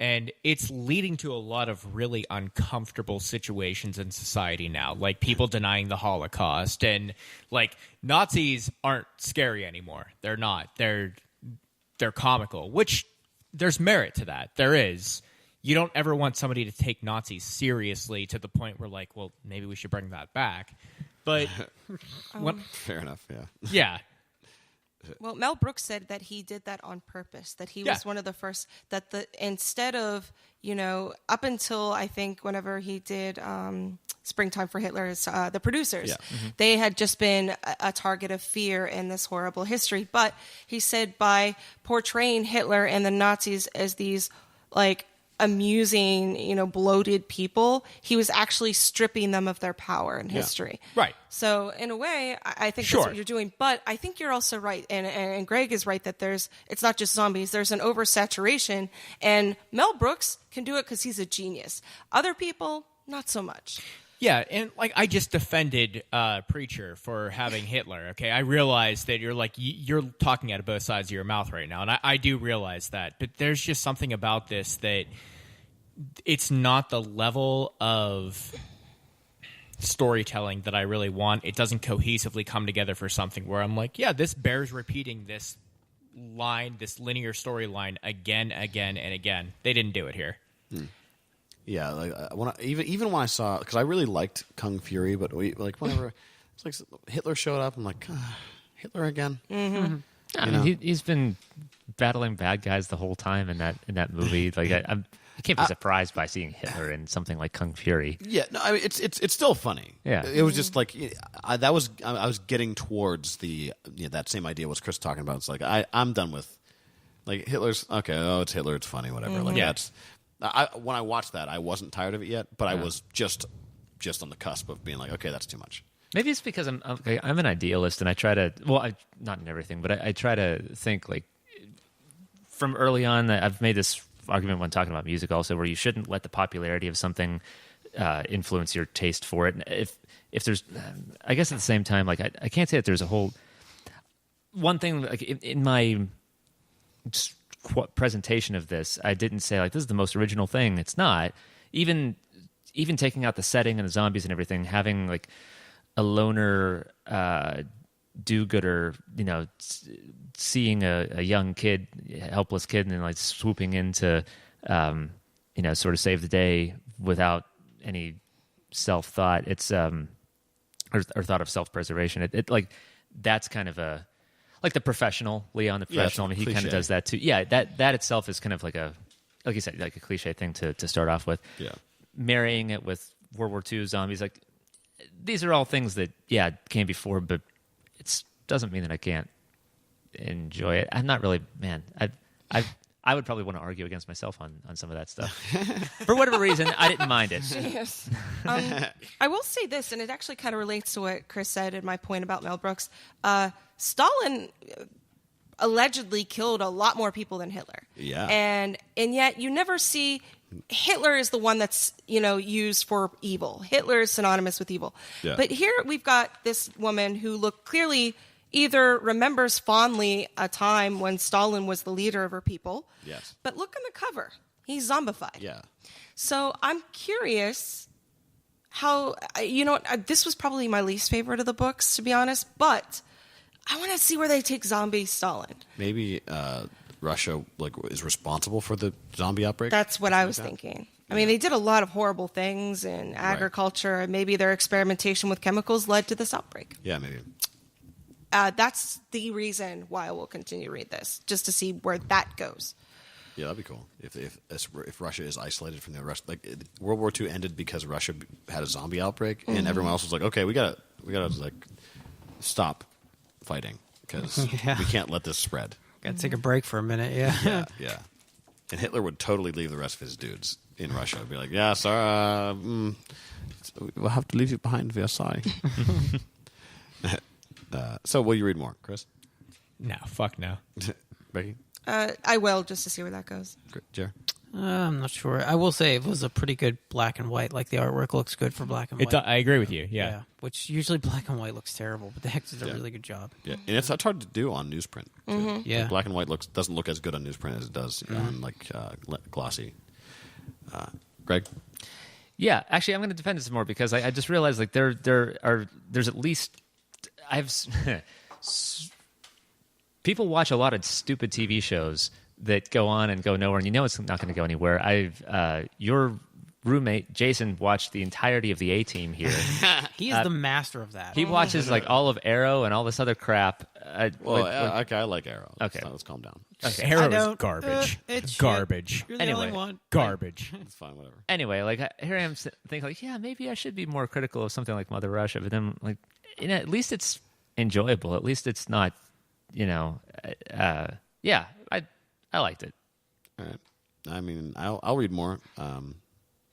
S3: and it's leading to a lot of really uncomfortable situations in society now, like people denying the Holocaust, and, like, Nazis aren't scary anymore. They're not. They're comical, which there's merit to that. There is. You don't ever want somebody to take Nazis seriously to the point where, like, well, maybe we should bring that back. But
S1: Fair enough, yeah.
S3: yeah.
S2: Well, Mel Brooks said that he did that on purpose, that he was one of the first, that instead of, up until I think whenever he did Springtime for Hitler, the producers, they had just been a target of fear in this horrible history. But he said by portraying Hitler and the Nazis as these, like, amusing, bloated people, he was actually stripping them of their power in history.
S3: Right.
S2: So in a way, I think that's what you're doing. But I think you're also right, and Greg is right that it's not just zombies. There's an oversaturation, and Mel Brooks can do it because he's a genius. Other people, not so much.
S3: Yeah, and like I just defended Preacher for having Hitler. Okay, I realize that you're talking out of both sides of your mouth right now, and I do realize that. But there's just something about this that it's not the level of storytelling that I really want. It doesn't cohesively come together for something where I'm like, yeah, this bears repeating this line, this linear storyline again, and again. They didn't do it here.
S1: Yeah, like even when I saw, because I really liked Kung Fury, but whenever it's like Hitler showed up, I'm like, Hitler again.
S2: Mm-hmm.
S5: I mean, he's been battling bad guys the whole time in that movie. Like I can't be surprised by seeing Hitler in something like Kung Fury.
S1: Yeah, no, I mean it's still funny.
S5: Yeah,
S1: it was just like I was getting towards that same idea was Chris talking about. It's like I'm done with like Hitler's okay. Oh, it's Hitler. It's funny. Whatever.
S2: Mm-hmm.
S1: Like that's. When I watched that, I wasn't tired of it yet, but I was just on the cusp of being like, okay, that's too much.
S5: Maybe it's because I'm an idealist, and I try to not in everything, but I try to think like from early on. I've made this argument when talking about music also, where you shouldn't let the popularity of something influence your taste for it. And if there's, I guess at the same time, like I can't say that there's a whole one thing like in my presentation of this, I didn't say like this is the most original thing. It's not. Even taking out the setting and the zombies and everything, having like a loner do-gooder, seeing a young kid, helpless kid, and then like swooping in to sort of save the day without any self-thought. It's or thought of self-preservation. It like that's kind of a like the professional, Leon the professional. I mean, he kind of does that too. Yeah, that itself is kind of like like you said, like a cliche thing to start off with.
S1: Yeah,
S5: marrying it with World War II zombies, like these are all things that came before, but it doesn't mean that I can't enjoy it. I'm not really, man. I would probably want to argue against myself on some of that stuff. For whatever reason, I didn't mind it.
S2: Yes. I will say this, and it actually kind of relates to what Chris said and my point about Mel Brooks. Stalin allegedly killed a lot more people than Hitler.
S1: Yeah.
S2: And yet you never see Hitler is the one that's, used for evil. Hitler is synonymous with evil.
S1: Yeah.
S2: But here we've got this woman who clearly either remembers fondly a time when Stalin was the leader of her people.
S1: Yes.
S2: But look on the cover. He's zombified.
S1: Yeah.
S2: So I'm curious how, this was probably my least favorite of the books, to be honest, but I want to see where they take zombie Stalin.
S1: Maybe Russia is responsible for the zombie outbreak?
S2: That's what I was thinking. I mean, they did a lot of horrible things in agriculture, and maybe their experimentation with chemicals led to this outbreak.
S1: Yeah, maybe.
S2: That's the reason why I will continue to read this, just to see where that goes.
S1: Yeah, that'd be cool. If Russia is isolated from the rest, like World War II ended because Russia had a zombie outbreak, and everyone else was like, okay, we gotta like stop fighting because we can't let this spread.
S6: Gotta take a break for a minute,
S1: Yeah. And Hitler would totally leave the rest of his dudes in Russia. Be like, yeah, sorry, we'll have to leave you behind, Versailles. So will you read more, Chris?
S3: No, fuck no.
S1: Becky?
S2: I will, just to see where that goes.
S1: Jer?
S6: I'm not sure. I will say it was a pretty good black and white. Like the artwork looks good for black and white.
S3: I agree with you. Yeah.
S6: Which usually black and white looks terrible, but the Hex did a really good job.
S1: Yeah, and it's hard to do on newsprint. Too.
S6: Yeah,
S1: like black and white doesn't look as good on newsprint as it does on glossy. Greg?
S5: Yeah, actually, I'm going to defend it some more because I just realized like there's at least people watch a lot of stupid TV shows that go on and go nowhere, and it's not going to go anywhere. Your roommate Jason watched the entirety of the A-Team here.
S6: He is the master of that.
S5: He watches like all of Arrow and all this other crap.
S1: Okay, I like Arrow.
S5: Okay,
S1: let's calm down.
S3: Okay. Arrow is garbage.
S6: It's
S3: garbage.
S6: You're the only one.
S3: Garbage.
S1: It's fine, whatever.
S5: Anyway, like here I am thinking, like, yeah, maybe I should be more critical of something like Mother Russia, but then like, at least it's enjoyable. At least it's not, yeah, I liked it.
S1: All right. I mean, I'll read more. I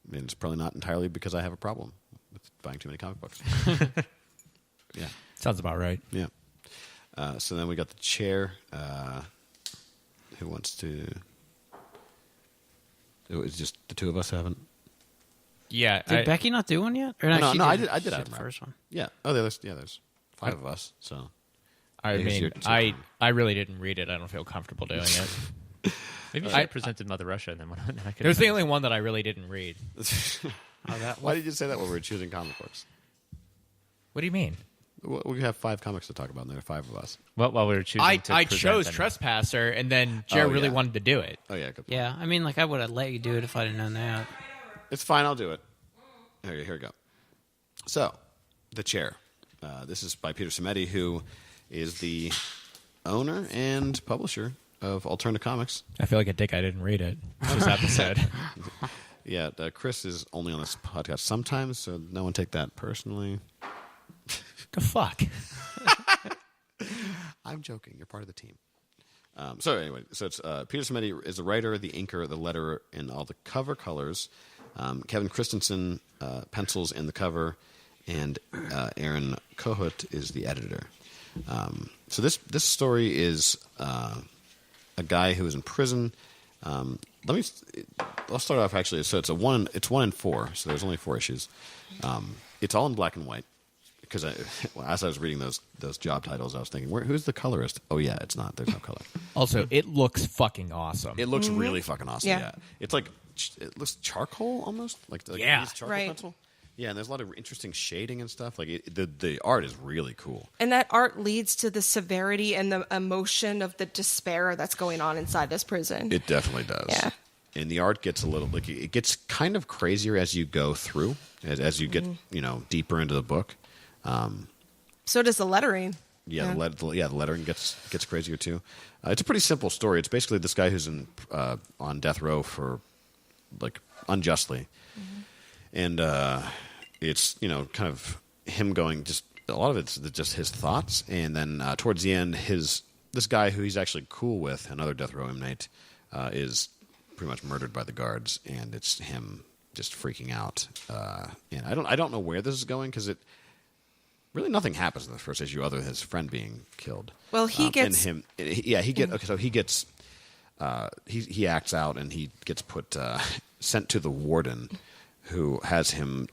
S1: mean, it's probably not entirely because I have a problem with buying too many comic books. Yeah.
S3: Sounds about right.
S1: Yeah. So then we got the chair. Who wants to? It was just the two of us haven't.
S3: Yeah.
S6: Did Becky not do one yet? Or
S1: No,
S6: she
S1: no, I
S6: did-
S1: did
S6: she
S1: Adam
S6: the
S1: Rock.
S6: first one.
S1: Yeah. Oh, there's 5 of us. So
S3: I
S1: Here's
S3: mean,
S1: your-
S3: I really didn't read it. I don't feel comfortable doing it.
S5: Maybe you should have presented Mother Russia, and then I could.
S3: It was the only one that I really didn't read.
S1: why did you say that when we were choosing comic books?
S3: What do you mean?
S1: We have 5 comics to talk about, and there are 5 of us.
S5: Well, while we were choosing,
S3: I
S5: to present
S3: chose
S5: them.
S3: Trespasser, and then Jared really
S1: yeah.
S3: wanted to do it.
S1: Oh yeah, good point.
S6: Yeah, I mean, like I would have let you do it if I didn't know that.
S1: It's fine. I'll do it. Here we go. So, The Chair. This is by Peter Simeti, who is the owner and publisher of Alterna Comics.
S3: I feel like a dick I didn't read it. This episode.
S1: Yeah, Chris is only on this podcast sometimes, so no one take that personally.
S3: Go fuck.
S1: I'm joking. You're part of the team. So anyway, it's Peter Simeti is the writer, the inker, the letterer, and all the cover colors. Kevin Christensen pencils in the cover, and Aaron Kohut is the editor. So this story is a guy who is in prison. I'll start off actually. So it's 1 in 4. So there's only 4 issues. It's all in black and white. Because as I was reading those job titles, I was thinking, who's the colorist? Oh yeah, it's not. There's no color.
S3: Also, it looks fucking awesome.
S1: It looks really fucking awesome.
S2: Yeah.
S1: Yeah, it's like it looks charcoal almost, like
S3: Yeah.
S1: used charcoal
S2: Right.
S1: pencil. Yeah, and there's a lot of interesting shading and stuff. Like the art is really cool.
S2: And that art leads to the severity and the emotion of the despair that's going on inside this prison.
S1: It definitely does.
S2: Yeah.
S1: And the art gets a little like it gets kind of crazier as you go through, as you get deeper into the book.
S2: So does the lettering.
S1: Yeah, the lettering gets crazier too. It's a pretty simple story. It's basically this guy who's on death row for like unjustly, and it's kind of him going. Just a lot of it's just his thoughts, and then towards the end, this guy who he's actually cool with, another death row inmate, is pretty much murdered by the guards, and it's him just freaking out. And I don't know where this is going because it. Really, nothing happens in the first issue other than his friend being killed.
S2: Well, he gets
S1: and him. Okay, so he gets he acts out and he gets sent to the warden, who has him.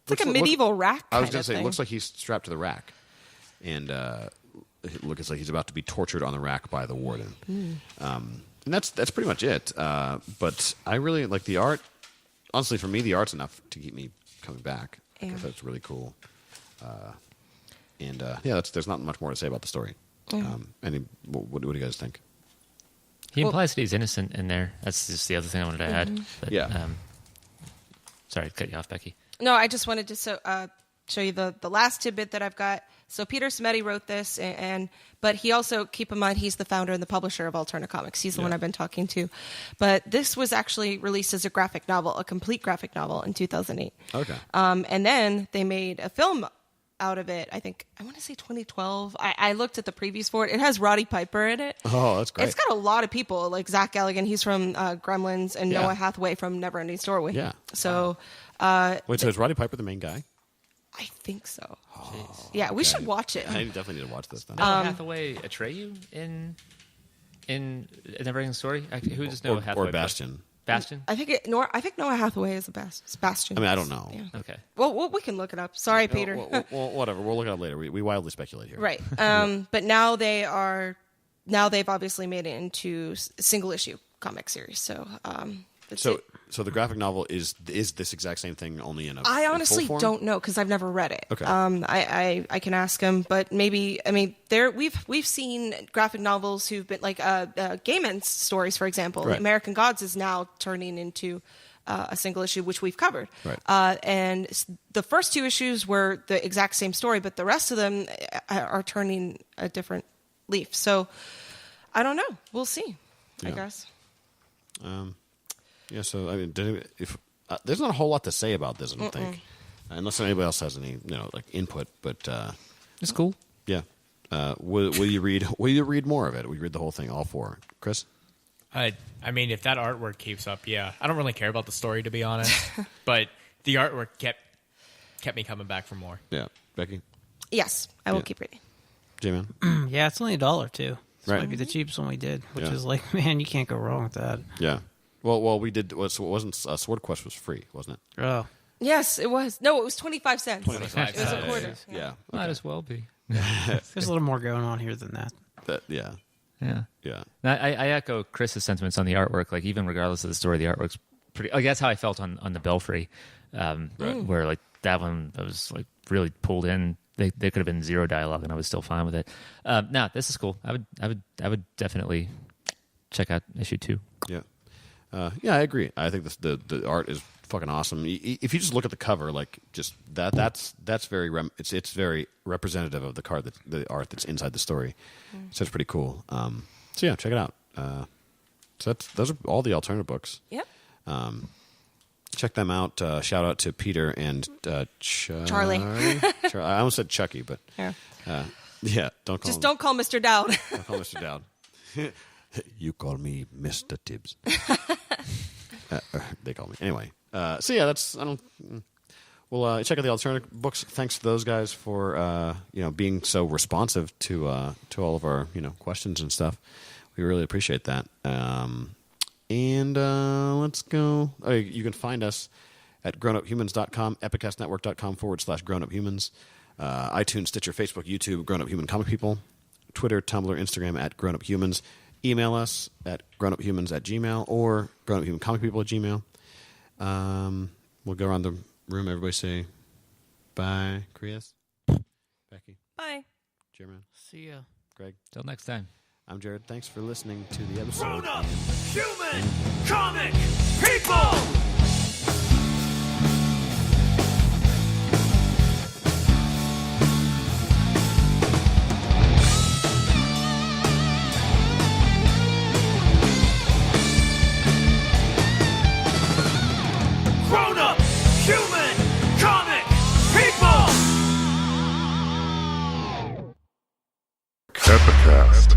S2: it's like a medieval rack.
S1: I was
S2: going
S1: going
S2: to
S1: to say,
S2: thing.
S1: it looks like he's strapped to the rack, and it looks like he's about to be tortured on the rack by the warden. And that's pretty much it. But I really like the art. Honestly, for me, the art's enough to keep me coming back.
S2: Yeah.
S1: Because that's really cool. There's not much more to say about the story. What do you guys think?
S5: He implies that he's innocent in there. That's just the other thing I wanted to add. But,
S1: Yeah.
S5: Sorry, cut you off, Becky.
S2: No, I just wanted to show you the last tidbit that I've got. So Peter Simeti wrote this, but he also, keep in mind, he's the founder and the publisher of Alterna Comics. He's the one I've been talking to. But this was actually released as a graphic novel, a complete graphic novel in 2008.
S1: Okay.
S2: And then they made a film out of it. I want to say 2012. I looked at the previews for it. It has Roddy Piper in it.
S1: Oh, that's great.
S2: It's got a lot of people, like Zach Galligan. He's from Gremlins, and
S1: Yeah.
S2: Noah Hathaway from Neverending Story.
S1: Yeah.
S2: So
S1: Wait, so is Roddy Piper the main guy?
S2: I think so. Yeah, we should watch it.
S1: I definitely need to watch this then.
S5: Noah Hathaway Atreyu in Neverending Story? Who does Noah Hathaway?
S1: Or Bastion.
S5: Bastion?
S2: I think Noah Hathaway is Bastion.
S1: I mean, I don't know.
S2: Yeah.
S5: Okay.
S2: Well, we can look it up. Sorry, Peter.
S1: Well, whatever. We'll look it up later. We wildly speculate here.
S2: Right. But now they've obviously made it into single issue comic series. So that's it.
S1: So the graphic novel is this exact same thing, only in a
S2: I
S1: in
S2: honestly
S1: full form?
S2: don't know because I've never read it.
S1: Okay.
S2: I can ask him, but maybe we've seen graphic novels who've been like Gaiman's stories, for example.
S1: Right.
S2: American Gods is now turning into a single issue, which we've covered.
S1: Right.
S2: And the first 2 issues were the exact same story, but the rest of them are turning a different leaf. So I don't know. We'll see. I
S1: Yeah.
S2: guess.
S1: Yeah. So I mean, there's not a whole lot to say about this, I don't think, unless anybody else has any input. But
S5: It's cool.
S1: yeah. Will you read? Will you read more of it? Will you read the whole thing, all 4? Chris?
S3: I mean, if that artwork keeps up, yeah. I don't really care about the story, to be honest. But the artwork kept me coming back for more.
S1: Yeah. Becky?
S2: Yes, I will
S1: Yeah.
S2: keep reading.
S1: J-Man?
S6: Yeah, it's only $1 too. This
S1: Right.
S6: might be the cheapest one we did, which
S1: Yeah.
S6: is like, man, you can't go wrong with that.
S1: Yeah. Well, we did. It wasn't Sword Quest was free, wasn't it?
S6: Oh,
S2: Yes, it was. No, it was 25 cents.
S3: 25
S2: It was a
S3: cents.
S2: quarter.
S1: Yeah.
S5: Might as well be.
S6: there's a little more going on here than that.
S1: Yeah.
S5: Yeah. I echo Chris's sentiments on the artwork. Like, even regardless of the story, the artwork's pretty. Like, that's how I felt on the Belfry, where like that one I was like really pulled in. They could have been zero dialogue, and I was still fine with it. No, this is cool. I would definitely check out issue 2.
S1: Yeah. I agree. I think the art is fucking awesome. If you just look at the cover, like just that's very it's very representative of the art that's inside the story. So it's pretty cool. So yeah, check it out. So those are all the Alterna books.
S2: Yep.
S1: Check them out. Shout out to Peter and
S2: Charlie.
S1: I almost said Chucky, but
S2: Yeah.
S1: Don't call him.
S2: Don't call Mr. Dowd.
S1: Don't call Mr. Dowd. You call me Mr. Tibbs. They call me anyway. So yeah, that's I don't. Well, check out the Alterna books. Thanks to those guys for being so responsive to all of our questions and stuff. We really appreciate that. And let's go. Oh, you can find us at grownuphumans.com, epicastnetwork.com/grownuphumans, iTunes, Stitcher, Facebook, YouTube, Grown Up Human Comic People, Twitter, Tumblr, Instagram at grownuphumans. Email us at grownuphumans@gmail or grownuphumans@gmail. We'll go around the room. Everybody say bye. Chris, Becky,
S2: Bye.
S1: Jeremy,
S6: See ya.
S1: Greg.
S5: Till next time.
S1: I'm Jared. Thanks for listening to the episode.
S4: Grown-up human comic people! Grown-up human comic people!
S7: Epicast.